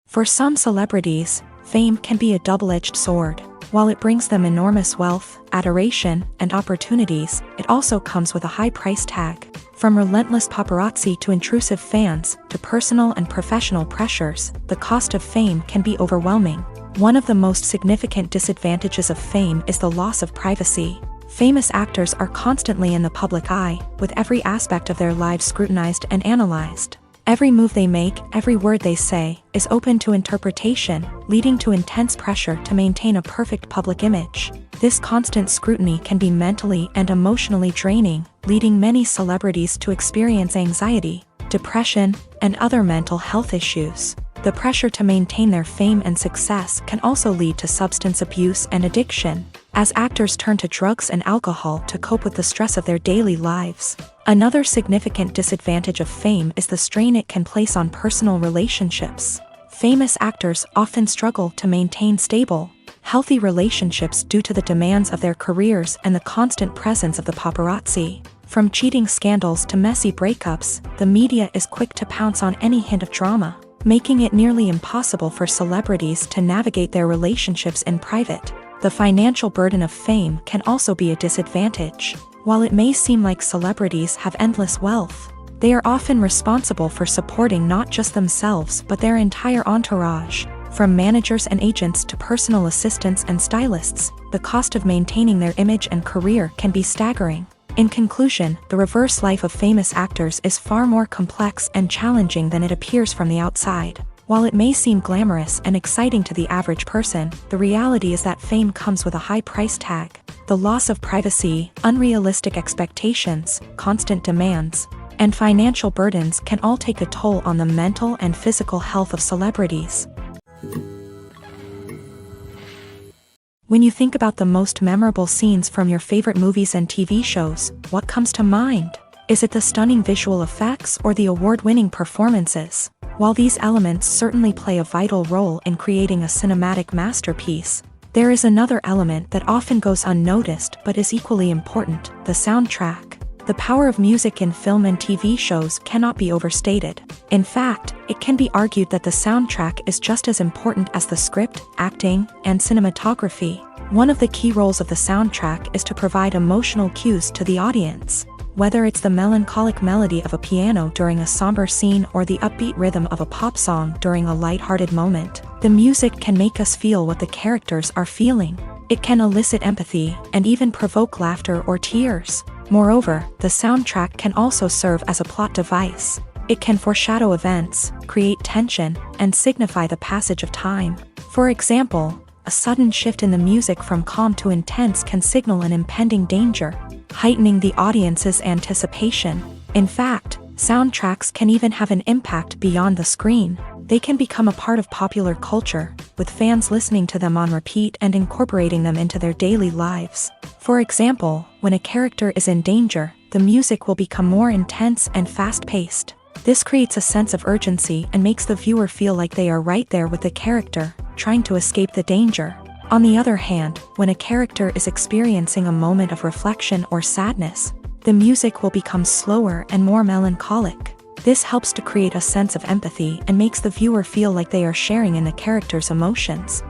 For some celebrities, fame can be a double-edged sword. While it brings them enormous wealth, adoration, and opportunities, it also comes with a high price tag. From relentless paparazzi to intrusive fans, to personal and professional pressures, the cost of fame can be overwhelming. One of the most significant disadvantages of fame is the loss of privacy. Famous actors are constantly in the public eye, with every aspect of their lives scrutinized and analyzed. Every move they make, every word they say, is open to interpretation, leading to intense pressure to maintain a perfect public image. This constant scrutiny can be mentally and emotionally draining, leading many celebrities to experience anxiety, depression, and other mental health issues. The pressure to maintain their fame and success can also lead to substance abuse and addiction, as actors turn to drugs and alcohol to cope with the stress of their daily lives. Another significant disadvantage of fame is the strain it can place on personal relationships. Famous actors often struggle to maintain stable, healthy relationships due to the demands of their careers and the constant presence of the paparazzi. From cheating scandals to messy breakups, the media is quick to pounce on any hint of drama, making it nearly impossible for celebrities to navigate their relationships in private. The financial burden of fame can also be a disadvantage. While it may seem like celebrities have endless wealth, they are often responsible for supporting not just themselves but their entire entourage. From managers and agents to personal assistants and stylists, the cost of maintaining their image and career can be staggering. In conclusion, the reverse life of famous actors is far more complex and challenging than it appears from the outside. While it may seem glamorous and exciting to the average person, the reality is that fame comes with a high price tag. The loss of privacy, unrealistic expectations, constant demands, and financial burdens can all take a toll on the mental and physical health of celebrities. When you think about the most memorable scenes from your favorite movies and TV shows, what comes to mind? Is it the stunning visual effects or the award-winning performances? While these elements certainly play a vital role in creating a cinematic masterpiece, there is another element that often goes unnoticed but is equally important: the soundtrack. The power of music in film and TV shows cannot be overstated. In fact, it can be argued that the soundtrack is just as important as the script, acting, and cinematography. One of the key roles of the soundtrack is to provide emotional cues to the audience. Whether it's the melancholic melody of a piano during a somber scene or the upbeat rhythm of a pop song during a lighthearted moment, the music can make us feel what the characters are feeling. It can elicit empathy and even provoke laughter or tears. Moreover, the soundtrack can also serve as a plot device. It can foreshadow events, create tension, and signify the passage of time. For example, a sudden shift in the music from calm to intense can signal an impending danger, heightening the audience's anticipation. In fact, soundtracks can even have an impact beyond the screen. They can become a part of popular culture, with fans listening to them on repeat and incorporating them into their daily lives. For example, when a character is in danger, the music will become more intense and fast-paced. This creates a sense of urgency and makes the viewer feel like they are right there with the character, trying to escape the danger. On the other hand, when a character is experiencing a moment of reflection or sadness, the music will become slower and more melancholic. This helps to create a sense of empathy and makes the viewer feel like they are sharing in the character's emotions.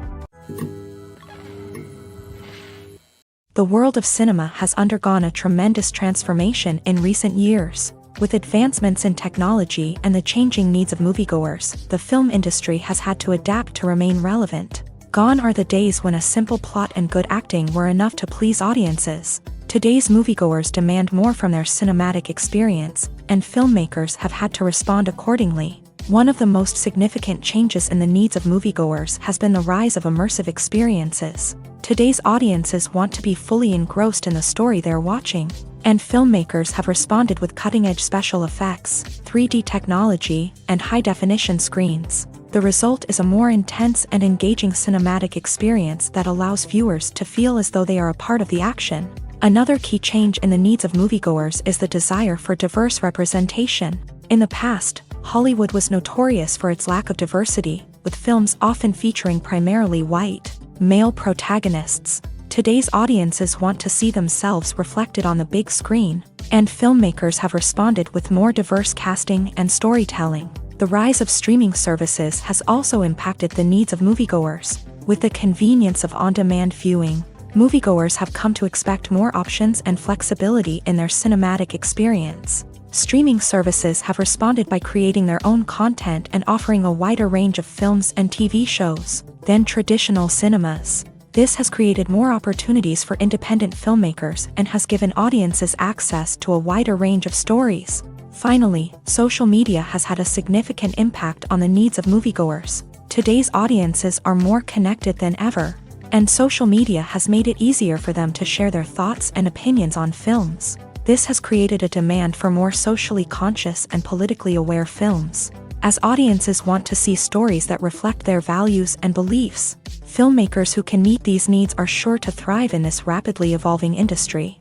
The world of cinema has undergone a tremendous transformation in recent years. With advancements in technology and the changing needs of moviegoers, the film industry has had to adapt to remain relevant. Gone are the days when a simple plot and good acting were enough to please audiences. Today's moviegoers demand more from their cinematic experience, and filmmakers have had to respond accordingly. One of the most significant changes in the needs of moviegoers has been the rise of immersive experiences. Today's audiences want to be fully engrossed in the story they're watching, and filmmakers have responded with cutting-edge special effects, 3D technology, and high-definition screens. The result is a more intense and engaging cinematic experience that allows viewers to feel as though they are a part of the action. Another key change in the needs of moviegoers is the desire for diverse representation. In the past, Hollywood was notorious for its lack of diversity, with films often featuring primarily white, male protagonists. Today's audiences want to see themselves reflected on the big screen, and filmmakers have responded with more diverse casting and storytelling. The rise of streaming services has also impacted the needs of moviegoers. With the convenience of on-demand viewing, moviegoers have come to expect more options and flexibility in their cinematic experience. Streaming services have responded by creating their own content and offering a wider range of films and TV shows than traditional cinemas. This has created more opportunities for independent filmmakers and has given audiences access to a wider range of stories. Finally, social media has had a significant impact on the needs of moviegoers. Today's audiences are more connected than ever, and social media has made it easier for them to share their thoughts and opinions on films. This has created a demand for more socially conscious and politically aware films. As audiences want to see stories that reflect their values and beliefs, filmmakers who can meet these needs are sure to thrive in this rapidly evolving industry.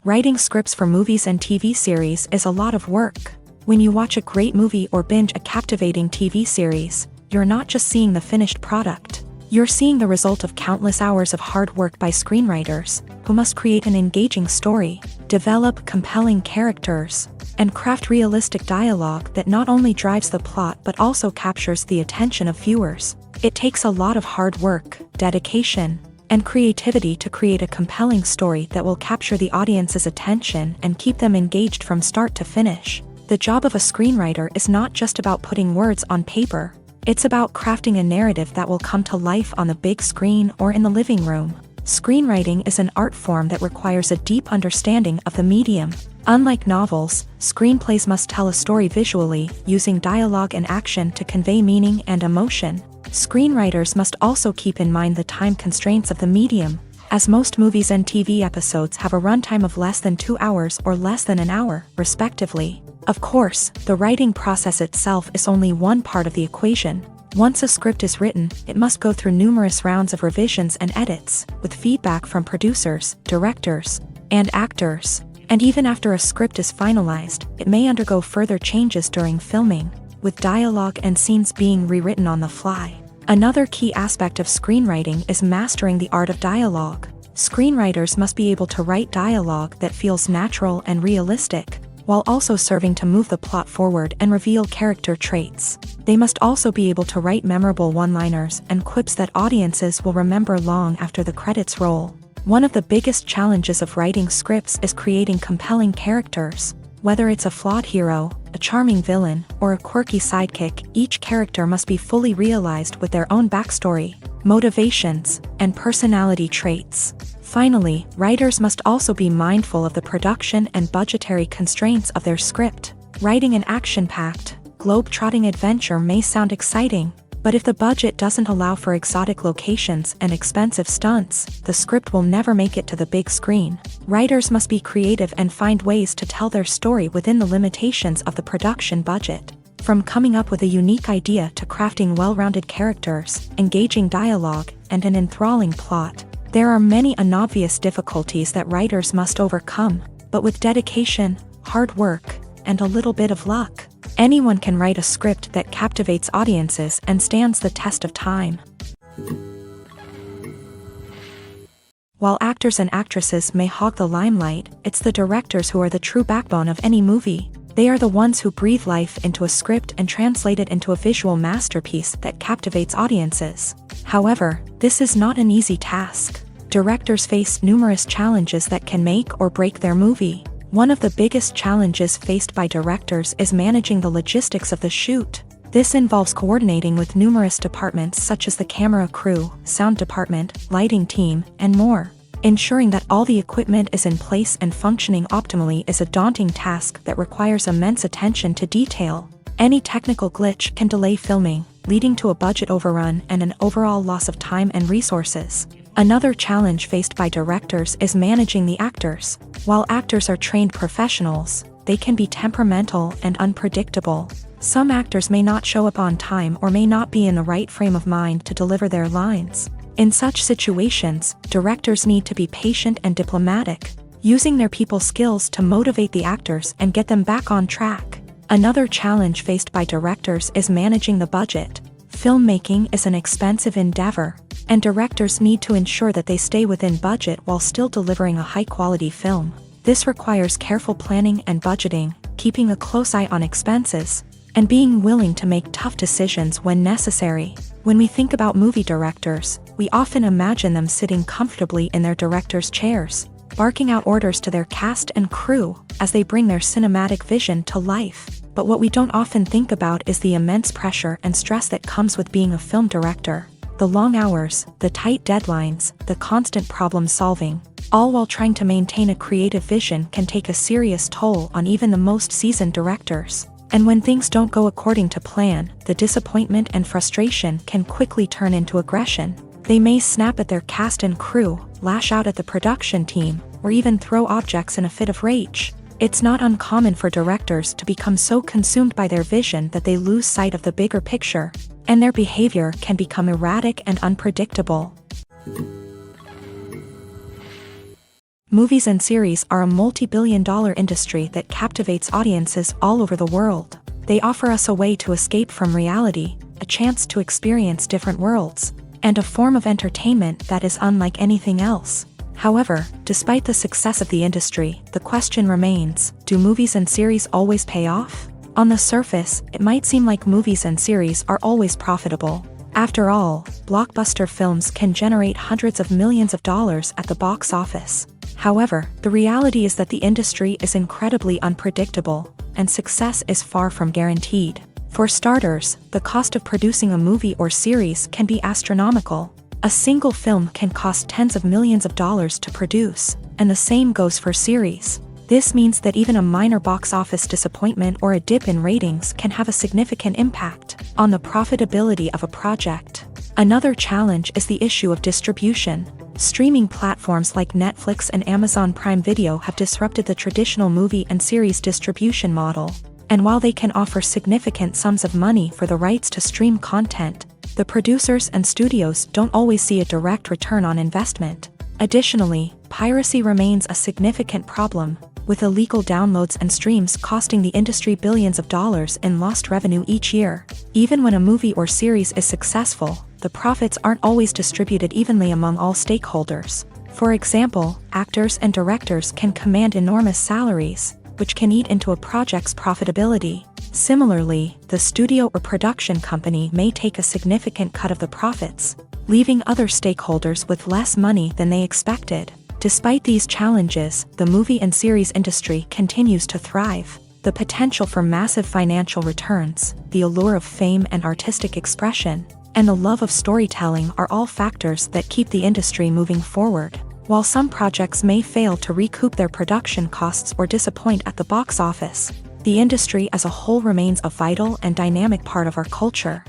Writing scripts for movies and TV series is a lot of work. When you watch a great movie or binge a captivating TV series, you're not just seeing the finished product. You're seeing the result of countless hours of hard work by screenwriters, who must create an engaging story, develop compelling characters, and craft realistic dialogue that not only drives the plot but also captures the attention of viewers. It takes a lot of hard work, dedication, and creativity to create a compelling story that will capture the audience's attention and keep them engaged from start to finish. The job of a screenwriter is not just about putting words on paper. It's about crafting a narrative that will come to life on the big screen or in the living room. Screenwriting is an art form that requires a deep understanding of the medium. Unlike novels, screenplays must tell a story visually, using dialogue and action to convey meaning and emotion. Screenwriters must also keep in mind the time constraints of the medium, as most movies and TV episodes have a runtime of less than 2 hours or less than an hour, respectively. Of course, the writing process itself is only one part of the equation. Once a script is written, it must go through numerous rounds of revisions and edits, with feedback from producers, directors, and actors. And even after a script is finalized, it may undergo further changes during filming, with dialogue and scenes being rewritten on the fly. Another key aspect of screenwriting is mastering the art of dialogue. Screenwriters must be able to write dialogue that feels natural and realistic, while also serving to move the plot forward and reveal character traits. They must also be able to write memorable one-liners and quips that audiences will remember long after the credits roll. One of the biggest challenges of writing scripts is creating compelling characters. Whether it's a flawed hero, a charming villain, or a quirky sidekick, each character must be fully realized with their own backstory, motivations, and personality traits. Finally, writers must also be mindful of the production and budgetary constraints of their script. Writing an action-packed, globe-trotting adventure may sound exciting, but if the budget doesn't allow for exotic locations and expensive stunts, the script will never make it to the big screen. Writers must be creative and find ways to tell their story within the limitations of the production budget. From coming up with a unique idea to crafting well-rounded characters, engaging dialogue, and an enthralling plot, there are many unobvious difficulties that writers must overcome, but with dedication, hard work, and a little bit of luck, anyone can write a script that captivates audiences and stands the test of time. While actors and actresses may hog the limelight, it's the directors who are the true backbone of any movie. They are the ones who breathe life into a script and translate it into a visual masterpiece that captivates audiences. However, this is not an easy task. Directors face numerous challenges that can make or break their movie. One of the biggest challenges faced by directors is managing the logistics of the shoot. This involves coordinating with numerous departments such as the camera crew, sound department, lighting team, and more. Ensuring that all the equipment is in place and functioning optimally is a daunting task that requires immense attention to detail. Any technical glitch can delay filming, leading to a budget overrun and an overall loss of time and resources. Another challenge faced by directors is managing the actors. While actors are trained professionals, they can be temperamental and unpredictable. Some actors may not show up on time or may not be in the right frame of mind to deliver their lines. In such situations, directors need to be patient and diplomatic, using their people skills to motivate the actors and get them back on track. Another challenge faced by directors is managing the budget. Filmmaking is an expensive endeavor, and directors need to ensure that they stay within budget while still delivering a high-quality film. This requires careful planning and budgeting, keeping a close eye on expenses, and being willing to make tough decisions when necessary. When we think about movie directors, we often imagine them sitting comfortably in their director's chairs, barking out orders to their cast and crew as they bring their cinematic vision to life. But what we don't often think about is the immense pressure and stress that comes with being a film director. The long hours, the tight deadlines, the constant problem solving, all while trying to maintain a creative vision can take a serious toll on even the most seasoned directors. And when things don't go according to plan, the disappointment and frustration can quickly turn into aggression. They may snap at their cast and crew, lash out at the production team, or even throw objects in a fit of rage. It's not uncommon for directors to become so consumed by their vision that they lose sight of the bigger picture, and their behavior can become erratic and unpredictable. Movies and series are a multi-billion-dollar industry that captivates audiences all over the world. They offer us a way to escape from reality, a chance to experience different worlds, and a form of entertainment that is unlike anything else. However, despite the success of the industry, the question remains, do movies and series always pay off? On the surface, it might seem like movies and series are always profitable. After all, blockbuster films can generate hundreds of millions of dollars at the box office. However, the reality is that the industry is incredibly unpredictable, and success is far from guaranteed. For starters, the cost of producing a movie or series can be astronomical. A single film can cost tens of millions of dollars to produce, and the same goes for series. This means that even a minor box office disappointment or a dip in ratings can have a significant impact on the profitability of a project. Another challenge is the issue of distribution. Streaming platforms like Netflix and Amazon Prime Video have disrupted the traditional movie and series distribution model. And while they can offer significant sums of money for the rights to stream content, the producers and studios don't always see a direct return on investment. Additionally, piracy remains a significant problem, with illegal downloads and streams costing the industry billions of dollars in lost revenue each year. Even when a movie or series is successful, the profits aren't always distributed evenly among all stakeholders. For example, actors and directors can command enormous salaries, which can eat into a project's profitability. Similarly, the studio or production company may take a significant cut of the profits, leaving other stakeholders with less money than they expected. Despite these challenges, the movie and series industry continues to thrive. The potential for massive financial returns, the allure of fame and artistic expression, and the love of storytelling are all factors that keep the industry moving forward. While some projects may fail to recoup their production costs or disappoint at the box office, the industry as a whole remains a vital and dynamic part of our culture.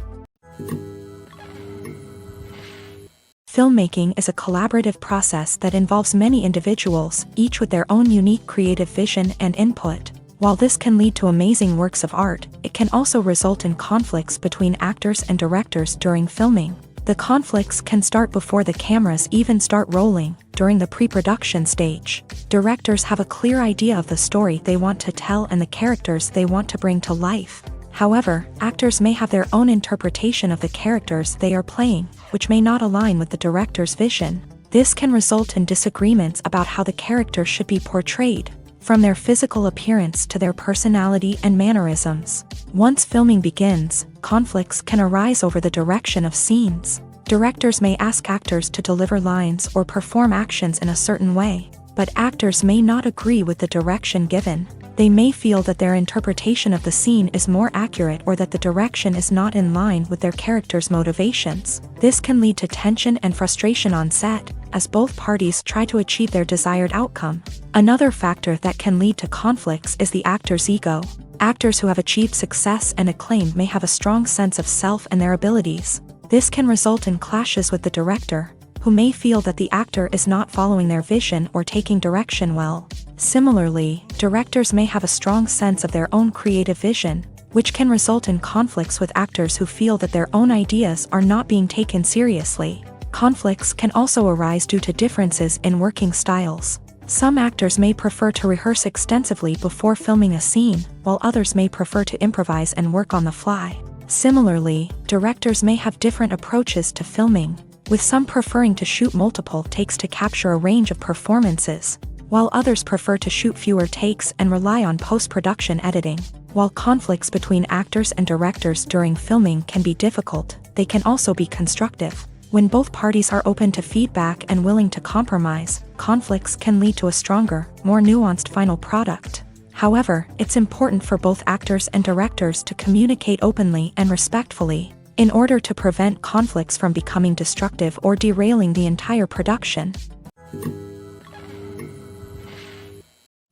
Filmmaking is a collaborative process that involves many individuals, each with their own unique creative vision and input. While this can lead to amazing works of art, it can also result in conflicts between actors and directors during filming. The conflicts can start before the cameras even start rolling, during the pre-production stage. Directors have a clear idea of the story they want to tell and the characters they want to bring to life. However, actors may have their own interpretation of the characters they are playing, which may not align with the director's vision. This can result in disagreements about how the character should be portrayed, from their physical appearance to their personality and mannerisms. Once filming begins, conflicts can arise over the direction of scenes. Directors may ask actors to deliver lines or perform actions in a certain way, but actors may not agree with the direction given. They may feel that their interpretation of the scene is more accurate or that the direction is not in line with their character's motivations. This can lead to tension and frustration on set, as both parties try to achieve their desired outcome. Another factor that can lead to conflicts is the actor's ego. Actors who have achieved success and acclaim may have a strong sense of self and their abilities. This can result in clashes with the director, who may feel that the actor is not following their vision or taking direction well. Similarly, directors may have a strong sense of their own creative vision, which can result in conflicts with actors who feel that their own ideas are not being taken seriously. Conflicts can also arise due to differences in working styles. Some actors may prefer to rehearse extensively before filming a scene, while others may prefer to improvise and work on the fly. Similarly, directors may have different approaches to filming, with some preferring to shoot multiple takes to capture a range of performances, while others prefer to shoot fewer takes and rely on post-production editing. While conflicts between actors and directors during filming can be difficult, they can also be constructive. When both parties are open to feedback and willing to compromise, conflicts can lead to a stronger, more nuanced final product. However, it's important for both actors and directors to communicate openly and respectfully, in order to prevent conflicts from becoming destructive or derailing the entire production.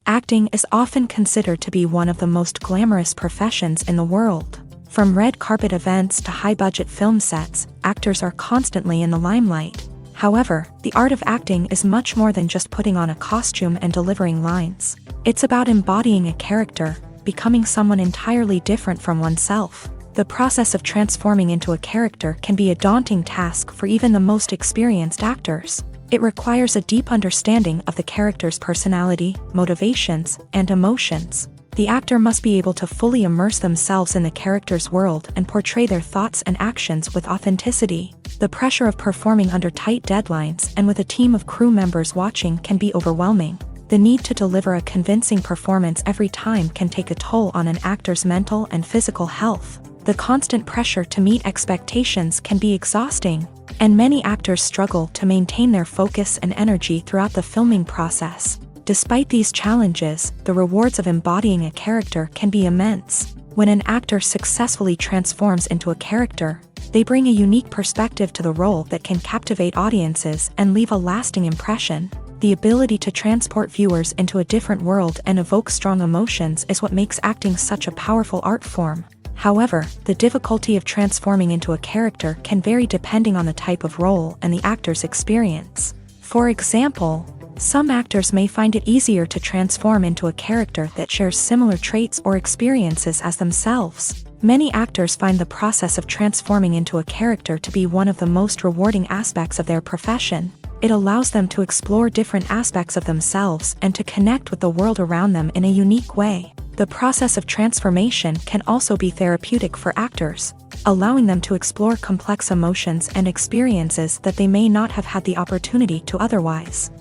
Acting is often considered to be one of the most glamorous professions in the world. From red carpet events to high-budget film sets, actors are constantly in the limelight. However, the art of acting is much more than just putting on a costume and delivering lines. It's about embodying a character, becoming someone entirely different from oneself. The process of transforming into a character can be a daunting task for even the most experienced actors. It requires a deep understanding of the character's personality, motivations, and emotions. The actor must be able to fully immerse themselves in the character's world and portray their thoughts and actions with authenticity. The pressure of performing under tight deadlines and with a team of crew members watching can be overwhelming. The need to deliver a convincing performance every time can take a toll on an actor's mental and physical health. The constant pressure to meet expectations can be exhausting, and many actors struggle to maintain their focus and energy throughout the filming process. Despite these challenges, the rewards of embodying a character can be immense. When an actor successfully transforms into a character, they bring a unique perspective to the role that can captivate audiences and leave a lasting impression. The ability to transport viewers into a different world and evoke strong emotions is what makes acting such a powerful art form. However, the difficulty of transforming into a character can vary depending on the type of role and the actor's experience. For example, some actors may find it easier to transform into a character that shares similar traits or experiences as themselves. Many actors find the process of transforming into a character to be one of the most rewarding aspects of their profession. It allows them to explore different aspects of themselves and to connect with the world around them in a unique way. The process of transformation can also be therapeutic for actors, allowing them to explore complex emotions and experiences that they may not have had the opportunity to otherwise.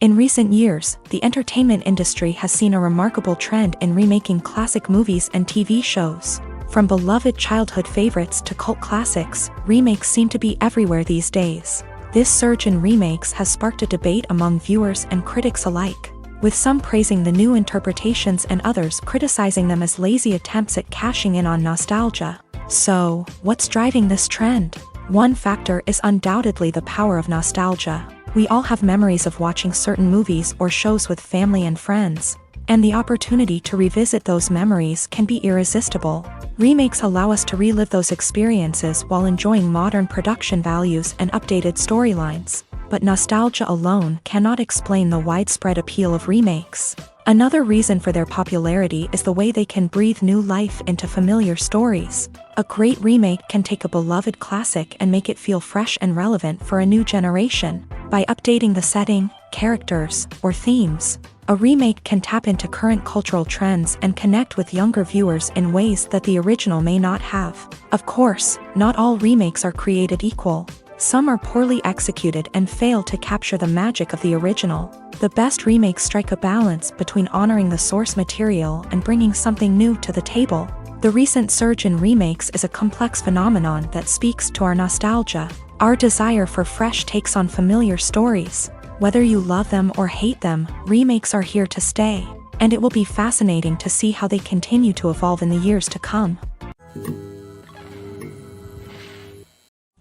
In recent years, the entertainment industry has seen a remarkable trend in remaking classic movies and TV shows. From beloved childhood favorites to cult classics, remakes seem to be everywhere these days. This surge in remakes has sparked a debate among viewers and critics alike, with some praising the new interpretations and others criticizing them as lazy attempts at cashing in on nostalgia. So, what's driving this trend? One factor is undoubtedly the power of nostalgia. We all have memories of watching certain movies or shows with family and friends, and the opportunity to revisit those memories can be irresistible. Remakes allow us to relive those experiences while enjoying modern production values and updated storylines. But nostalgia alone cannot explain the widespread appeal of remakes. Another reason for their popularity is the way they can breathe new life into familiar stories. A great remake can take a beloved classic and make it feel fresh and relevant for a new generation. By updating the setting, characters, or themes, a remake can tap into current cultural trends and connect with younger viewers in ways that the original may not have. Of course, not all remakes are created equal. Some are poorly executed and fail to capture the magic of the original. The best remakes strike a balance between honoring the source material and bringing something new to the table. The recent surge in remakes is a complex phenomenon that speaks to our nostalgia, our desire for fresh takes on familiar stories. Whether you love them or hate them, remakes are here to stay, and it will be fascinating to see how they continue to evolve in the years to come.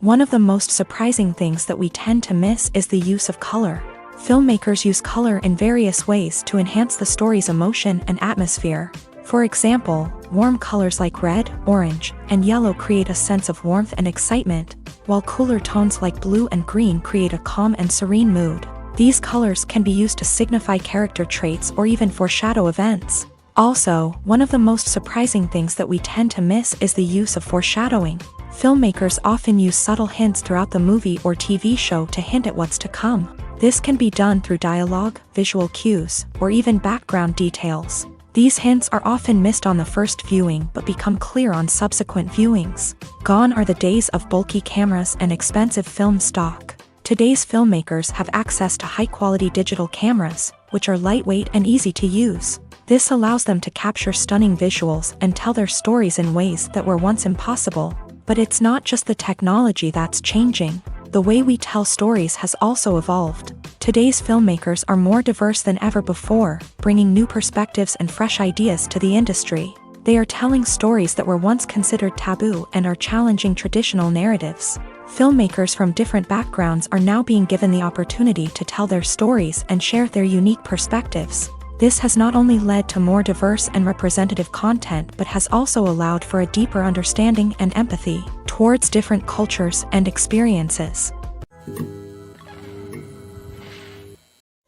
One of the most surprising things that we tend to miss is the use of color. Filmmakers use color in various ways to enhance the story's emotion and atmosphere. For example, warm colors like red, orange, and yellow create a sense of warmth and excitement, while cooler tones like blue and green create a calm and serene mood. These colors can be used to signify character traits or even foreshadow events. Also, one of the most surprising things that we tend to miss is the use of foreshadowing. Filmmakers often use subtle hints throughout the movie or TV show to hint at what's to come. This can be done through dialogue, visual cues, or even background details. These hints are often missed on the first viewing but become clear on subsequent viewings. Gone are the days of bulky cameras and expensive film stock. Today's filmmakers have access to high-quality digital cameras, which are lightweight and easy to use. This allows them to capture stunning visuals and tell their stories in ways that were once impossible. But it's not just the technology that's changing. The way we tell stories has also evolved. Today's filmmakers are more diverse than ever before, bringing new perspectives and fresh ideas to the industry. They are telling stories that were once considered taboo and are challenging traditional narratives. Filmmakers from different backgrounds are now being given the opportunity to tell their stories and share their unique perspectives. This has not only led to more diverse and representative content but has also allowed for a deeper understanding and empathy towards different cultures and experiences.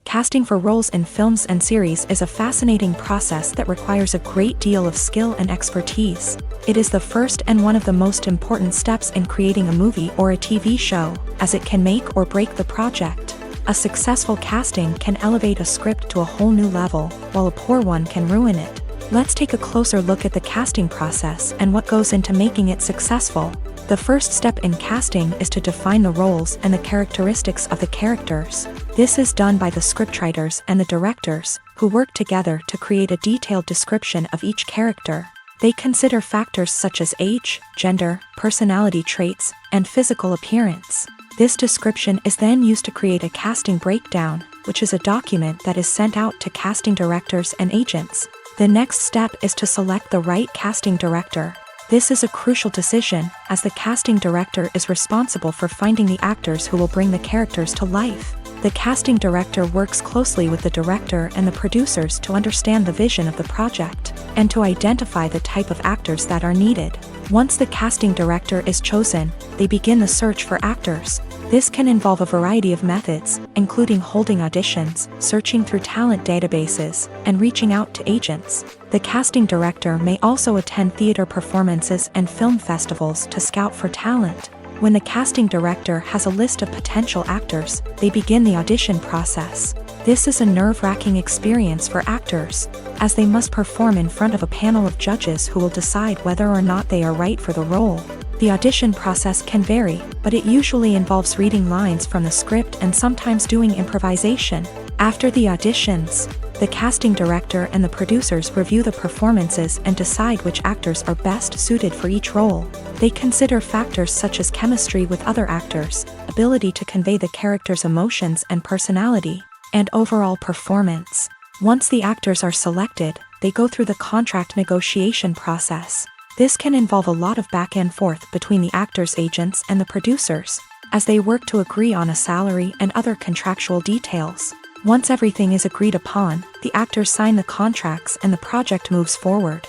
Casting for roles in films and series is a fascinating process that requires a great deal of skill and expertise. It is the first and one of the most important steps in creating a movie or a TV show, as it can make or break the project. A successful casting can elevate a script to a whole new level, while a poor one can ruin it. Let's take a closer look at the casting process and what goes into making it successful. The first step in casting is to define the roles and the characteristics of the characters. This is done by the scriptwriters and the directors, who work together to create a detailed description of each character. They consider factors such as age, gender, personality traits, and physical appearance. This description is then used to create a casting breakdown, which is a document that is sent out to casting directors and agents. The next step is to select the right casting director. This is a crucial decision, as the casting director is responsible for finding the actors who will bring the characters to life. The casting director works closely with the director and the producers to understand the vision of the project, and to identify the type of actors that are needed. Once the casting director is chosen, they begin the search for actors. This can involve a variety of methods, including holding auditions, searching through talent databases, and reaching out to agents. The casting director may also attend theater performances and film festivals to scout for talent. When the casting director has a list of potential actors, they begin the audition process. This is a nerve-wracking experience for actors, as they must perform in front of a panel of judges who will decide whether or not they are right for the role. The audition process can vary, but it usually involves reading lines from the script and sometimes doing improvisation. After the auditions, the casting director and the producers review the performances and decide which actors are best suited for each role. They consider factors such as chemistry with other actors, ability to convey the character's emotions and personality, and overall performance. Once the actors are selected, they go through the contract negotiation process. This can involve a lot of back and forth between the actors' agents and the producers, as they work to agree on a salary and other contractual details. Once everything is agreed upon, the actors sign the contracts and the project moves forward.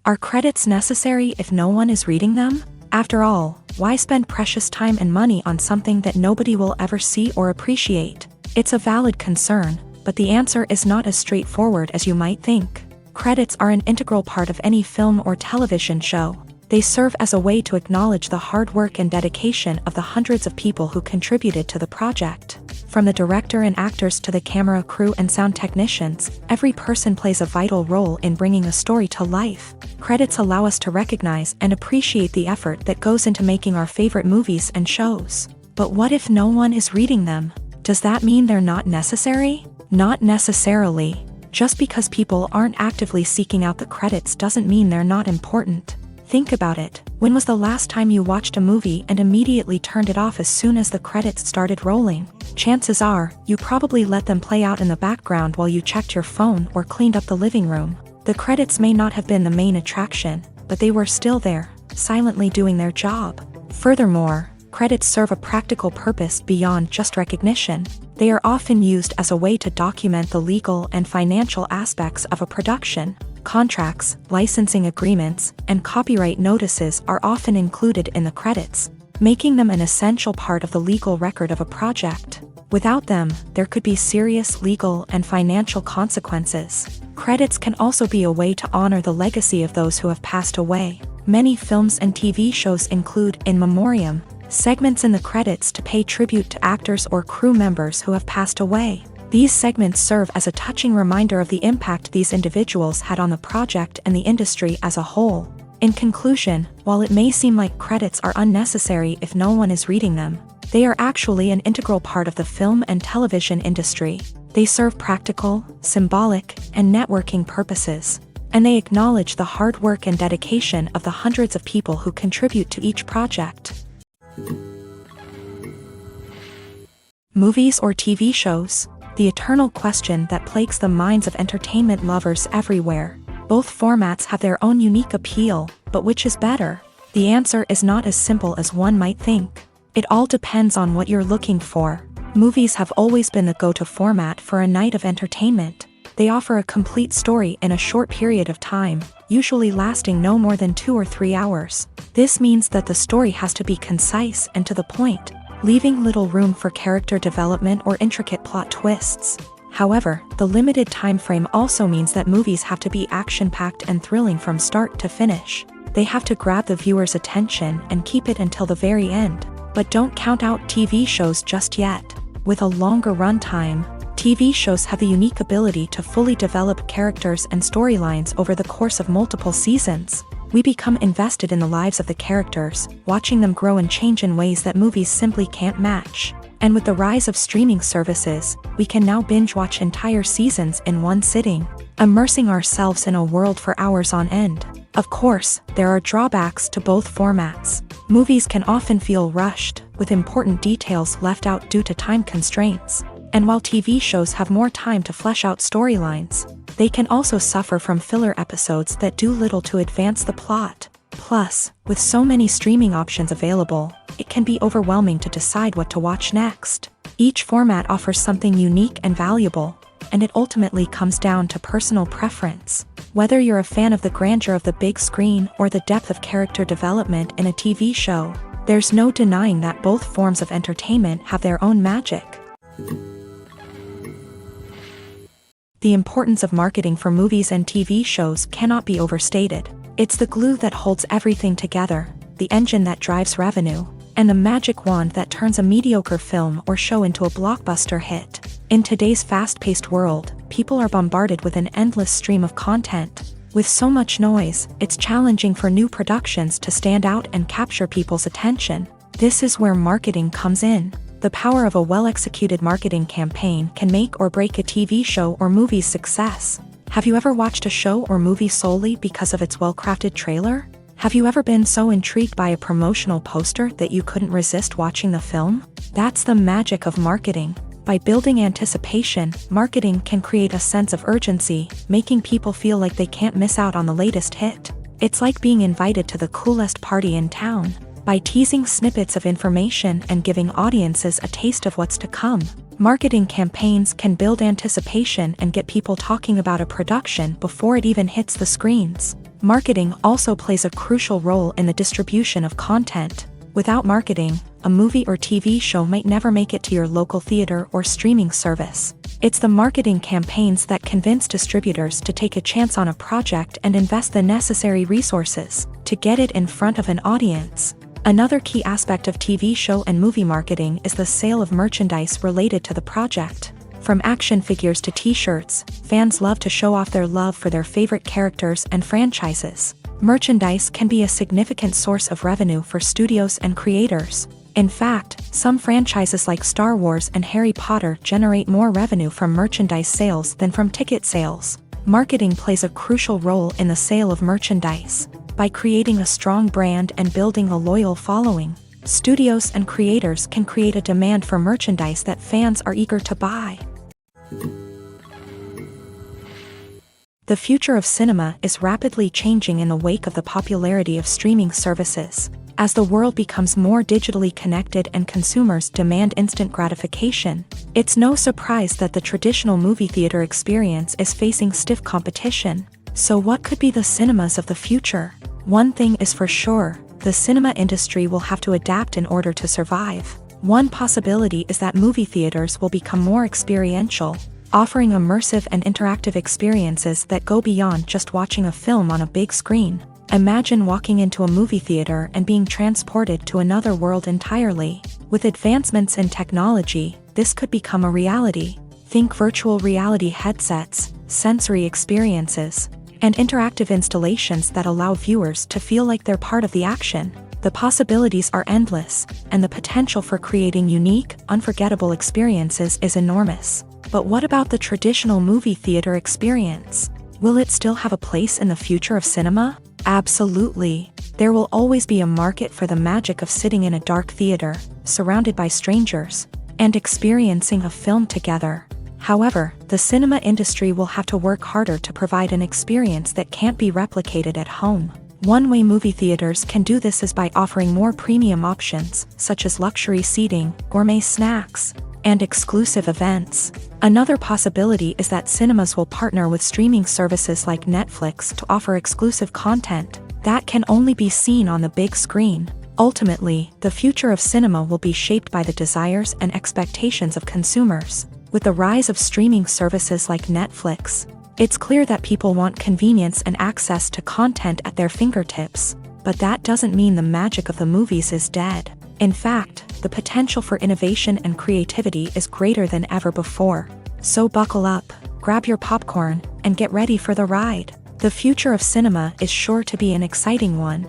Are credits necessary if no one is reading them? After all, why spend precious time and money on something that nobody will ever see or appreciate? It's a valid concern, but the answer is not as straightforward as you might think. Credits are an integral part of any film or television show. They serve as a way to acknowledge the hard work and dedication of the hundreds of people who contributed to the project. From the director and actors to the camera crew and sound technicians, every person plays a vital role in bringing a story to life. Credits allow us to recognize and appreciate the effort that goes into making our favorite movies and shows. But what if no one is reading them? Does that mean they're not necessary? Not necessarily. Just because people aren't actively seeking out the credits doesn't mean they're not important. Think about it. When was the last time you watched a movie and immediately turned it off as soon as the credits started rolling? Chances are, you probably let them play out in the background while you checked your phone or cleaned up the living room. The credits may not have been the main attraction, but they were still there. silently doing their job. Furthermore, credits serve a practical purpose beyond just recognition. They are often used as a way to document the legal and financial aspects of a production. Contracts, licensing agreements, and copyright notices are often included in the credits, making them an essential part of the legal record of a project. Without them, there could be serious legal and financial consequences. Credits can also be a way to honor the legacy of those who have passed away. Many films and TV shows include in memoriam segments in the credits to pay tribute to actors or crew members who have passed away. These segments serve as a touching reminder of the impact these individuals had on the project and the industry as a whole. In conclusion, while it may seem like credits are unnecessary if no one is reading them, they are actually an integral part of the film and television industry. They serve practical, symbolic, and networking purposes, and they acknowledge the hard work and dedication of the hundreds of people who contribute to each project. Movies or TV shows? The eternal question that plagues the minds of entertainment lovers everywhere. Both formats have their own unique appeal, but which is better? The answer is not as simple as one might think. It all depends on what you're looking for. Movies have always been the go-to format for a night of entertainment. They offer a complete story in a short period of time, usually lasting no more than 2 or 3 hours. This means that the story has to be concise and to the point, leaving little room for character development or intricate plot twists. However, the limited time frame also means that movies have to be action-packed and thrilling from start to finish. They have to grab the viewer's attention and keep it until the very end. But don't count out TV shows just yet. With a longer runtime, TV shows have the unique ability to fully develop characters and storylines over the course of multiple seasons. We become invested in the lives of the characters, watching them grow and change in ways that movies simply can't match. And with the rise of streaming services, we can now binge-watch entire seasons in one sitting, immersing ourselves in a world for hours on end. Of course, there are drawbacks to both formats. Movies can often feel rushed, with important details left out due to time constraints. And while TV shows have more time to flesh out storylines, they can also suffer from filler episodes that do little to advance the plot. Plus, with so many streaming options available, it can be overwhelming to decide what to watch next. Each format offers something unique and valuable, and it ultimately comes down to personal preference. Whether you're a fan of the grandeur of the big screen or the depth of character development in a TV show, there's no denying that both forms of entertainment have their own magic. The importance of marketing for movies and TV shows cannot be overstated. It's the glue that holds everything together, the engine that drives revenue, and the magic wand that turns a mediocre film or show into a blockbuster hit. In today's fast-paced world, people are bombarded with an endless stream of content. With so much noise, it's challenging for new productions to stand out and capture people's attention. This is where marketing comes in. The power of a well-executed marketing campaign can make or break a TV show or movie's success. Have you ever watched a show or movie solely because of its well-crafted trailer? Have you ever been so intrigued by a promotional poster that you couldn't resist watching the film? That's the magic of marketing. By building anticipation, marketing can create a sense of urgency, making people feel like they can't miss out on the latest hit. It's like being invited to the coolest party in town. By teasing snippets of information and giving audiences a taste of what's to come, marketing campaigns can build anticipation and get people talking about a production before it even hits the screens. Marketing also plays a crucial role in the distribution of content. Without marketing, a movie or TV show might never make it to your local theater or streaming service. It's the marketing campaigns that convince distributors to take a chance on a project and invest the necessary resources to get it in front of an audience. Another key aspect of TV show and movie marketing is the sale of merchandise related to the project. From action figures to t-shirts, fans love to show off their love for their favorite characters and franchises. Merchandise can be a significant source of revenue for studios and creators. In fact, some franchises like Star Wars and Harry Potter generate more revenue from merchandise sales than from ticket sales. Marketing plays a crucial role in the sale of merchandise. By creating a strong brand and building a loyal following, studios and creators can create a demand for merchandise that fans are eager to buy. The future of cinema is rapidly changing in the wake of the popularity of streaming services. As the world becomes more digitally connected and consumers demand instant gratification, it's no surprise that the traditional movie theater experience is facing stiff competition. So what could be the cinemas of the future? One thing is for sure, the cinema industry will have to adapt in order to survive. One possibility is that movie theaters will become more experiential, offering immersive and interactive experiences that go beyond just watching a film on a big screen. Imagine walking into a movie theater and being transported to another world entirely. With advancements in technology, this could become a reality. Think virtual reality headsets, sensory experiences, and interactive installations that allow viewers to feel like they're part of the action. The possibilities are endless, and the potential for creating unique, unforgettable experiences is enormous. But what about the traditional movie theater experience? Will it still have a place in the future of cinema? Absolutely. There will always be a market for the magic of sitting in a dark theater, surrounded by strangers, and experiencing a film together. However, the cinema industry will have to work harder to provide an experience that can't be replicated at home. One way movie theaters can do this is by offering more premium options, such as luxury seating, gourmet snacks, and exclusive events. Another possibility is that cinemas will partner with streaming services like Netflix to offer exclusive content that can only be seen on the big screen. Ultimately, the future of cinema will be shaped by the desires and expectations of consumers. With the rise of streaming services like Netflix, it's clear that people want convenience and access to content at their fingertips. But that doesn't mean the magic of the movies is dead. In fact, the potential for innovation and creativity is greater than ever before. So buckle up, grab your popcorn, and get ready for the ride. The future of cinema is sure to be an exciting one.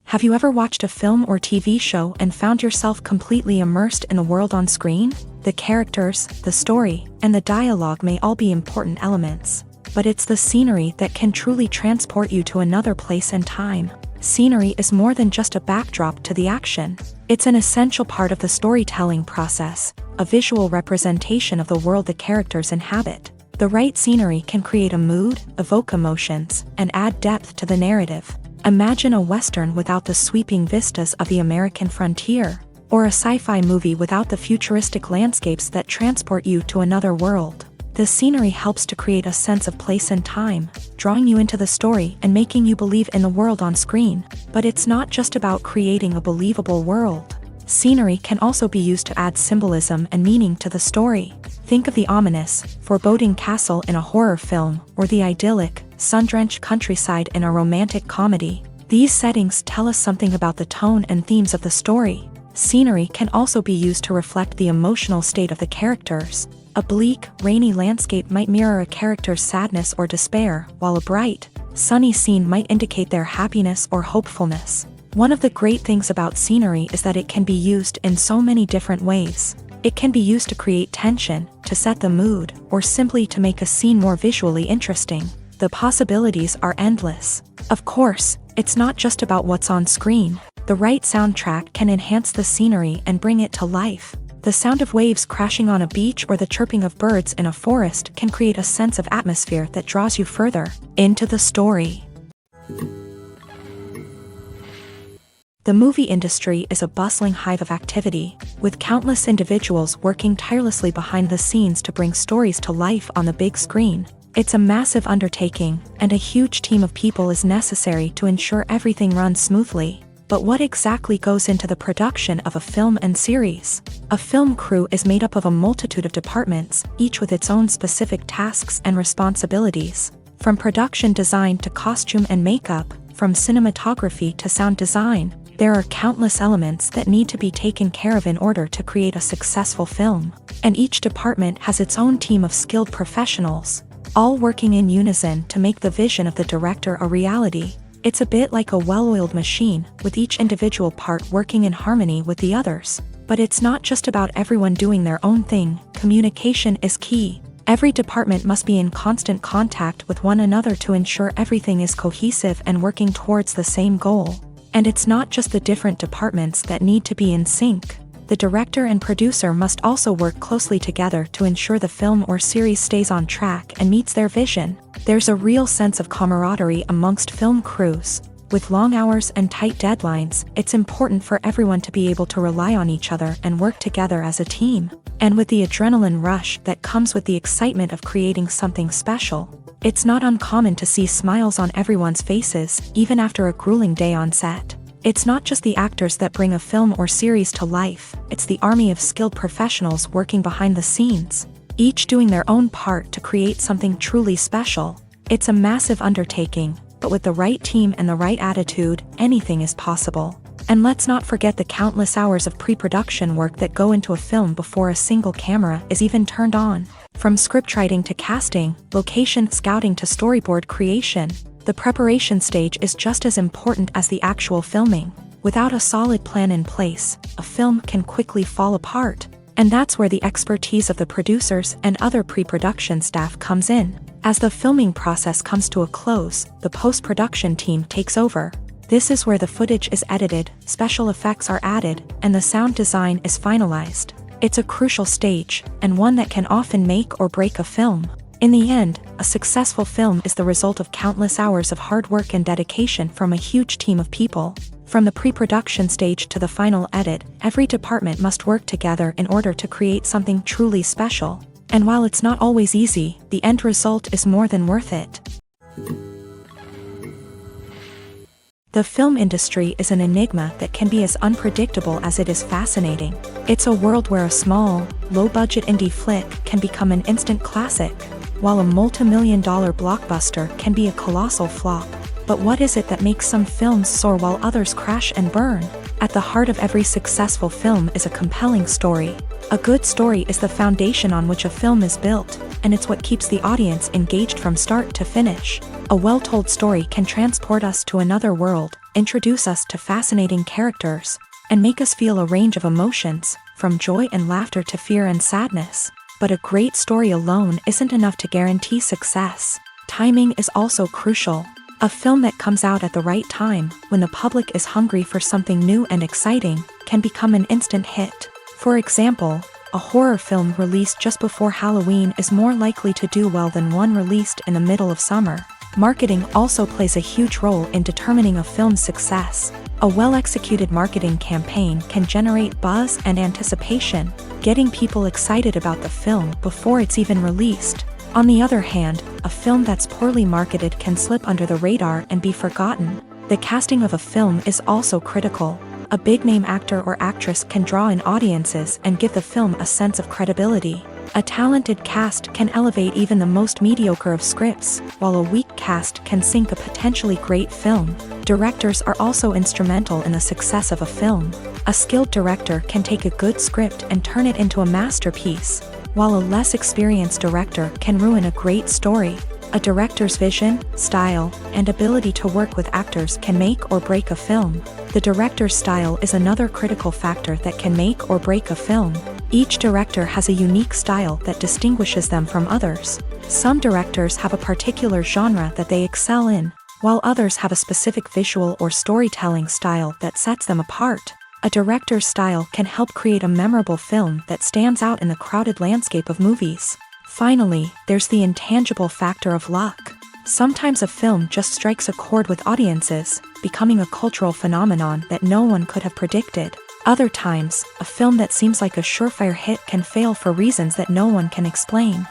Have you ever watched a film or TV show and found yourself completely immersed in the world on screen? The characters, the story, and the dialogue may all be important elements, but it's the scenery that can truly transport you to another place and time. Scenery is more than just a backdrop to the action. It's an essential part of the storytelling process, a visual representation of the world the characters inhabit. The right scenery can create a mood, evoke emotions, and add depth to the narrative. Imagine a Western without the sweeping vistas of the American frontier, or a sci-fi movie without the futuristic landscapes that transport you to another world. The scenery helps to create a sense of place and time, drawing you into the story and making you believe in the world on screen. But it's not just about creating a believable world. Scenery can also be used to add symbolism and meaning to the story. Think of the ominous, foreboding castle in a horror film, or the idyllic, sun-drenched countryside in a romantic comedy. These settings tell us something about the tone and themes of the story. Scenery can also be used to reflect the emotional state of the characters. A bleak, rainy landscape might mirror a character's sadness or despair, while a bright, sunny scene might indicate their happiness or hopefulness. One of the great things about scenery is that it can be used in so many different ways. It can be used to create tension, to set the mood, or simply to make a scene more visually interesting. The possibilities are endless. Of course, it's not just about what's on screen. The right soundtrack can enhance the scenery and bring it to life. The sound of waves crashing on a beach or the chirping of birds in a forest can create a sense of atmosphere that draws you further into the story. The movie industry is a bustling hive of activity, with countless individuals working tirelessly behind the scenes to bring stories to life on the big screen. It's a massive undertaking, and a huge team of people is necessary to ensure everything runs smoothly. But what exactly goes into the production of a film and series? A film crew is made up of a multitude of departments, each with its own specific tasks and responsibilities. From production design to costume and makeup, from cinematography to sound design, there are countless elements that need to be taken care of in order to create a successful film. And each department has its own team of skilled professionals, all working in unison to make the vision of the director a reality. It's a bit like a well-oiled machine, with each individual part working in harmony with the others. But it's not just about everyone doing their own thing. Communication is key. Every department must be in constant contact with one another to ensure everything is cohesive and working towards the same goal. And it's not just the different departments that need to be in sync. the director and producer must also work closely together to ensure the film or series stays on track and meets their vision. There's a real sense of camaraderie amongst film crews. With long hours and tight deadlines, it's important for everyone to be able to rely on each other and work together as a team. And with the adrenaline rush that comes with the excitement of creating something special, it's not uncommon to see smiles on everyone's faces, even after a grueling day on set. It's not just the actors that bring a film or series to life, it's the army of skilled professionals working behind the scenes, each doing their own part to create something truly special. It's a massive undertaking, but with the right team and the right attitude, anything is possible. And let's not forget the countless hours of pre-production work that go into a film before a single camera is even turned on. From scriptwriting to casting, location scouting to storyboard creation, the preparation stage is just as important as the actual filming. Without a solid plan in place, a film can quickly fall apart. And that's where the expertise of the producers and other pre-production staff comes in. As the filming process comes to a close, the post-production team takes over. This is where the footage is edited, special effects are added, and the sound design is finalized. It's a crucial stage, and one that can often make or break a film. In the end, a successful film is the result of countless hours of hard work and dedication from a huge team of people. From the pre-production stage to the final edit, every department must work together in order to create something truly special. And while it's not always easy, the end result is more than worth it. The film industry is an enigma that can be as unpredictable as it is fascinating. It's a world where a small, low-budget indie flick can become an instant classic, while a multi-million-dollar blockbuster can be a colossal flop. But what is it that makes some films soar while others crash and burn? At the heart of every successful film is a compelling story. A good story is the foundation on which a film is built, and it's what keeps the audience engaged from start to finish. A well-told story can transport us to another world, introduce us to fascinating characters, and make us feel a range of emotions, from joy and laughter to fear and sadness. But a great story alone isn't enough to guarantee success. Timing is also crucial. A film that comes out at the right time, when the public is hungry for something new and exciting, can become an instant hit. For example, a horror film released just before Halloween is more likely to do well than one released in the middle of summer. Marketing also plays a huge role in determining a film's success. A well-executed marketing campaign can generate buzz and anticipation, getting people excited about the film before it's even released. On the other hand, a film that's poorly marketed can slip under the radar and be forgotten. The casting of a film is also critical. A big-name actor or actress can draw in audiences and give the film a sense of credibility. A talented cast can elevate even the most mediocre of scripts, while a weak cast can sink a potentially great film. Directors are also instrumental in the success of a film. A skilled director can take a good script and turn it into a masterpiece, while a less experienced director can ruin a great story. A director's vision, style, and ability to work with actors can make or break a film. The director's style is another critical factor that can make or break a film. Each director has a unique style that distinguishes them from others. Some directors have a particular genre that they excel in, while others have a specific visual or storytelling style that sets them apart. A director's style can help create a memorable film that stands out in the crowded landscape of movies. Finally, there's the intangible factor of luck. Sometimes a film just strikes a chord with audiences, becoming a cultural phenomenon that no one could have predicted. Other times, a film that seems like a surefire hit can fail for reasons that no one can explain.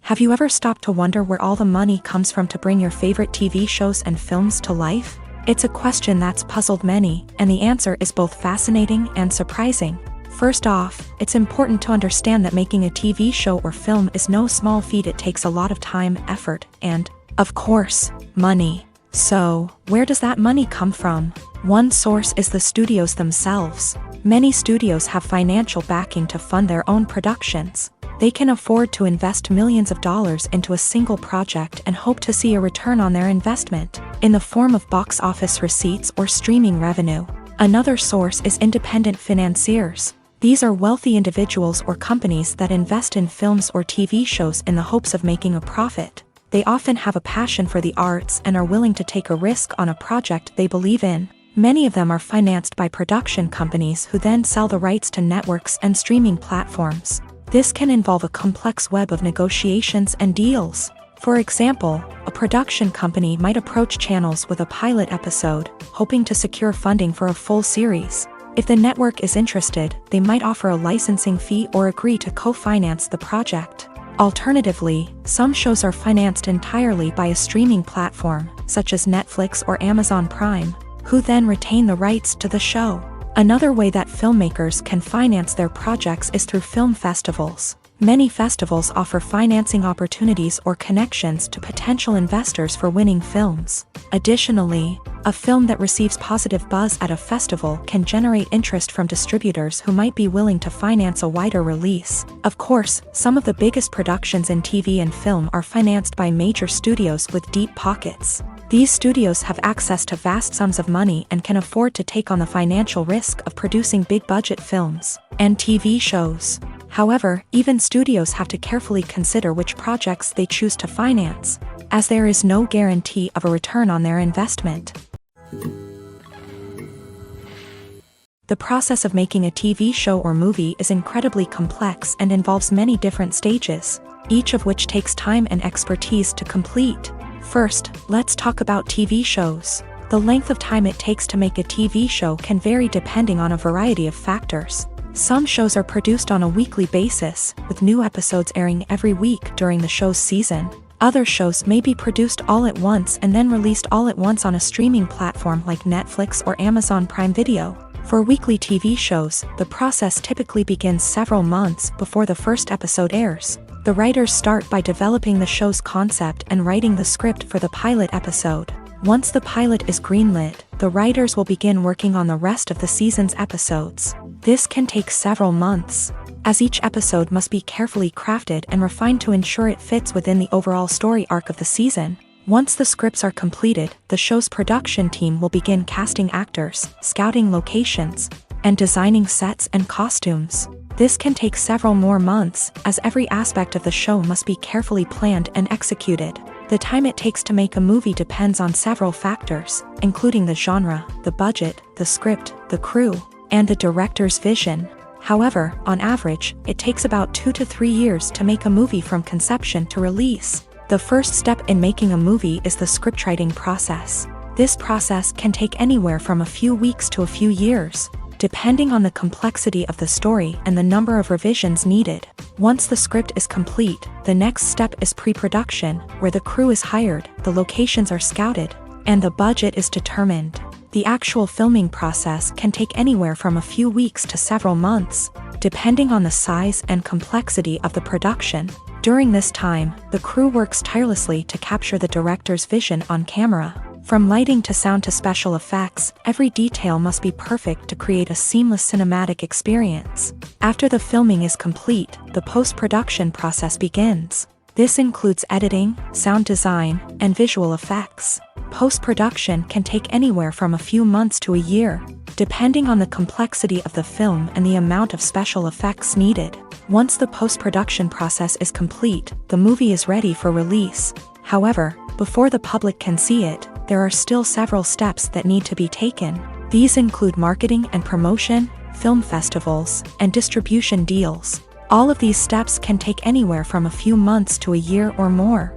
Have you ever stopped to wonder where all the money comes from to bring your favorite TV shows and films to life? It's a question that's puzzled many, and the answer is both fascinating and surprising. First off, it's important to understand that making a TV show or film is no small feat. It takes a lot of time, effort, and, of course, money. So, where does that money come from? One source is the studios themselves. Many studios have financial backing to fund their own productions. They can afford to invest millions of dollars into a single project and hope to see a return on their investment, in the form of box office receipts or streaming revenue. Another source is independent financiers. These are wealthy individuals or companies that invest in films or TV shows in the hopes of making a profit. They often have a passion for the arts and are willing to take a risk on a project they believe in. Many of them are financed by production companies who then sell the rights to networks and streaming platforms. This can involve a complex web of negotiations and deals. For example, a production company might approach channels with a pilot episode, hoping to secure funding for a full series. If the network is interested, they might offer a licensing fee or agree to co-finance the project. Alternatively, some shows are financed entirely by a streaming platform, such as Netflix or Amazon Prime, who then retain the rights to the show. Another way that filmmakers can finance their projects is through film festivals. Many festivals offer financing opportunities or connections to potential investors for winning films. Additionally, a film that receives positive buzz at a festival can generate interest from distributors who might be willing to finance a wider release. Of course, some of the biggest productions in TV and film are financed by major studios with deep pockets. These studios have access to vast sums of money and can afford to take on the financial risk of producing big-budget films and TV shows. However, even studios have to carefully consider which projects they choose to finance, as there is no guarantee of a return on their investment. The process of making a TV show or movie is incredibly complex and involves many different stages, each of which takes time and expertise to complete. First, let's talk about TV shows. The length of time it takes to make a TV show can vary depending on a variety of factors. Some shows are produced on a weekly basis, with new episodes airing every week during the show's season. Other shows may be produced all at once and then released all at once on a streaming platform like Netflix or Amazon Prime Video. For weekly TV shows, the process typically begins several months before the first episode airs. The writers start by developing the show's concept and writing the script for the pilot episode. Once the pilot is greenlit, the writers will begin working on the rest of the season's episodes. This can take several months, as each episode must be carefully crafted and refined to ensure it fits within the overall story arc of the season. Once the scripts are completed, the show's production team will begin casting actors, scouting locations, and designing sets and costumes. This can take several more months, as every aspect of the show must be carefully planned and executed. The time it takes to make a movie depends on several factors, including the genre, the budget, the script, the crew, and the director's vision. However, on average, it takes about 2 to 3 years to make a movie from conception to release. The first step in making a movie is the scriptwriting process. This process can take anywhere from a few weeks to a few years, depending on the complexity of the story and the number of revisions needed. Once the script is complete, the next step is pre-production, where the crew is hired, the locations are scouted, and the budget is determined. The actual filming process can take anywhere from a few weeks to several months, depending on the size and complexity of the production. During this time, the crew works tirelessly to capture the director's vision on camera. From lighting to sound to special effects, every detail must be perfect to create a seamless cinematic experience. After the filming is complete, the post-production process begins. This includes editing, sound design, and visual effects. Post-production can take anywhere from a few months to a year, depending on the complexity of the film and the amount of special effects needed. Once the post-production process is complete, the movie is ready for release. However, before the public can see it, there are still several steps that need to be taken. These include marketing and promotion, film festivals, and distribution deals. All of these steps can take anywhere from a few months to a year or more.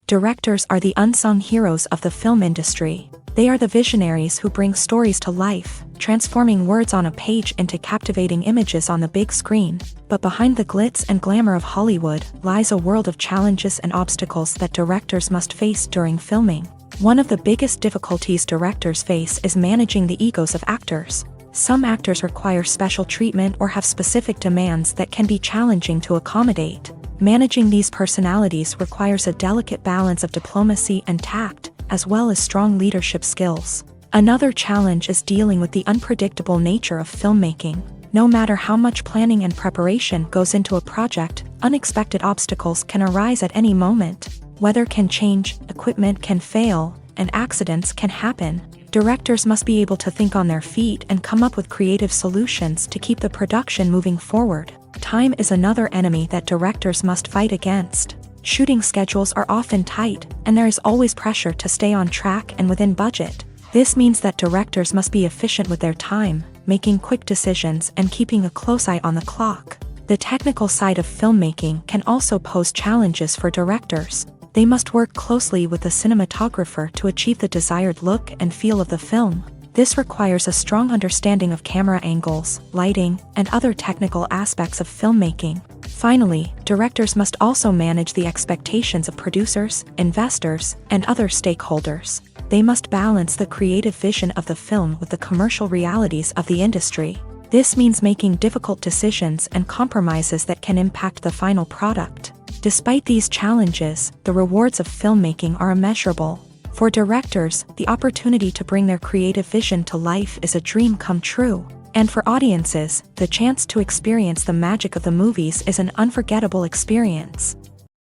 Directors are the unsung heroes of the film industry. They are the visionaries who bring stories to life, transforming words on a page into captivating images on the big screen. But behind the glitz and glamour of Hollywood lies a world of challenges and obstacles that directors must face during filming. One of the biggest difficulties directors face is managing the egos of actors. Some actors require special treatment or have specific demands that can be challenging to accommodate. Managing these personalities requires a delicate balance of diplomacy and tact, as well as strong leadership skills. Another challenge is dealing with the unpredictable nature of filmmaking. No matter how much planning and preparation goes into a project, unexpected obstacles can arise at any moment. Weather can change, equipment can fail, and accidents can happen. Directors must be able to think on their feet and come up with creative solutions to keep the production moving forward. Time is another enemy that directors must fight against. Shooting schedules are often tight, and there is always pressure to stay on track and within budget. This means that directors must be efficient with their time, making quick decisions and keeping a close eye on the clock. The technical side of filmmaking can also pose challenges for directors. They must work closely with the cinematographer to achieve the desired look and feel of the film. This requires a strong understanding of camera angles, lighting, and other technical aspects of filmmaking. Finally, directors must also manage the expectations of producers, investors, and other stakeholders. They must balance the creative vision of the film with the commercial realities of the industry. This means making difficult decisions and compromises that can impact the final product. Despite these challenges, the rewards of filmmaking are immeasurable. For directors, the opportunity to bring their creative vision to life is a dream come true. And for audiences, the chance to experience the magic of the movies is an unforgettable experience.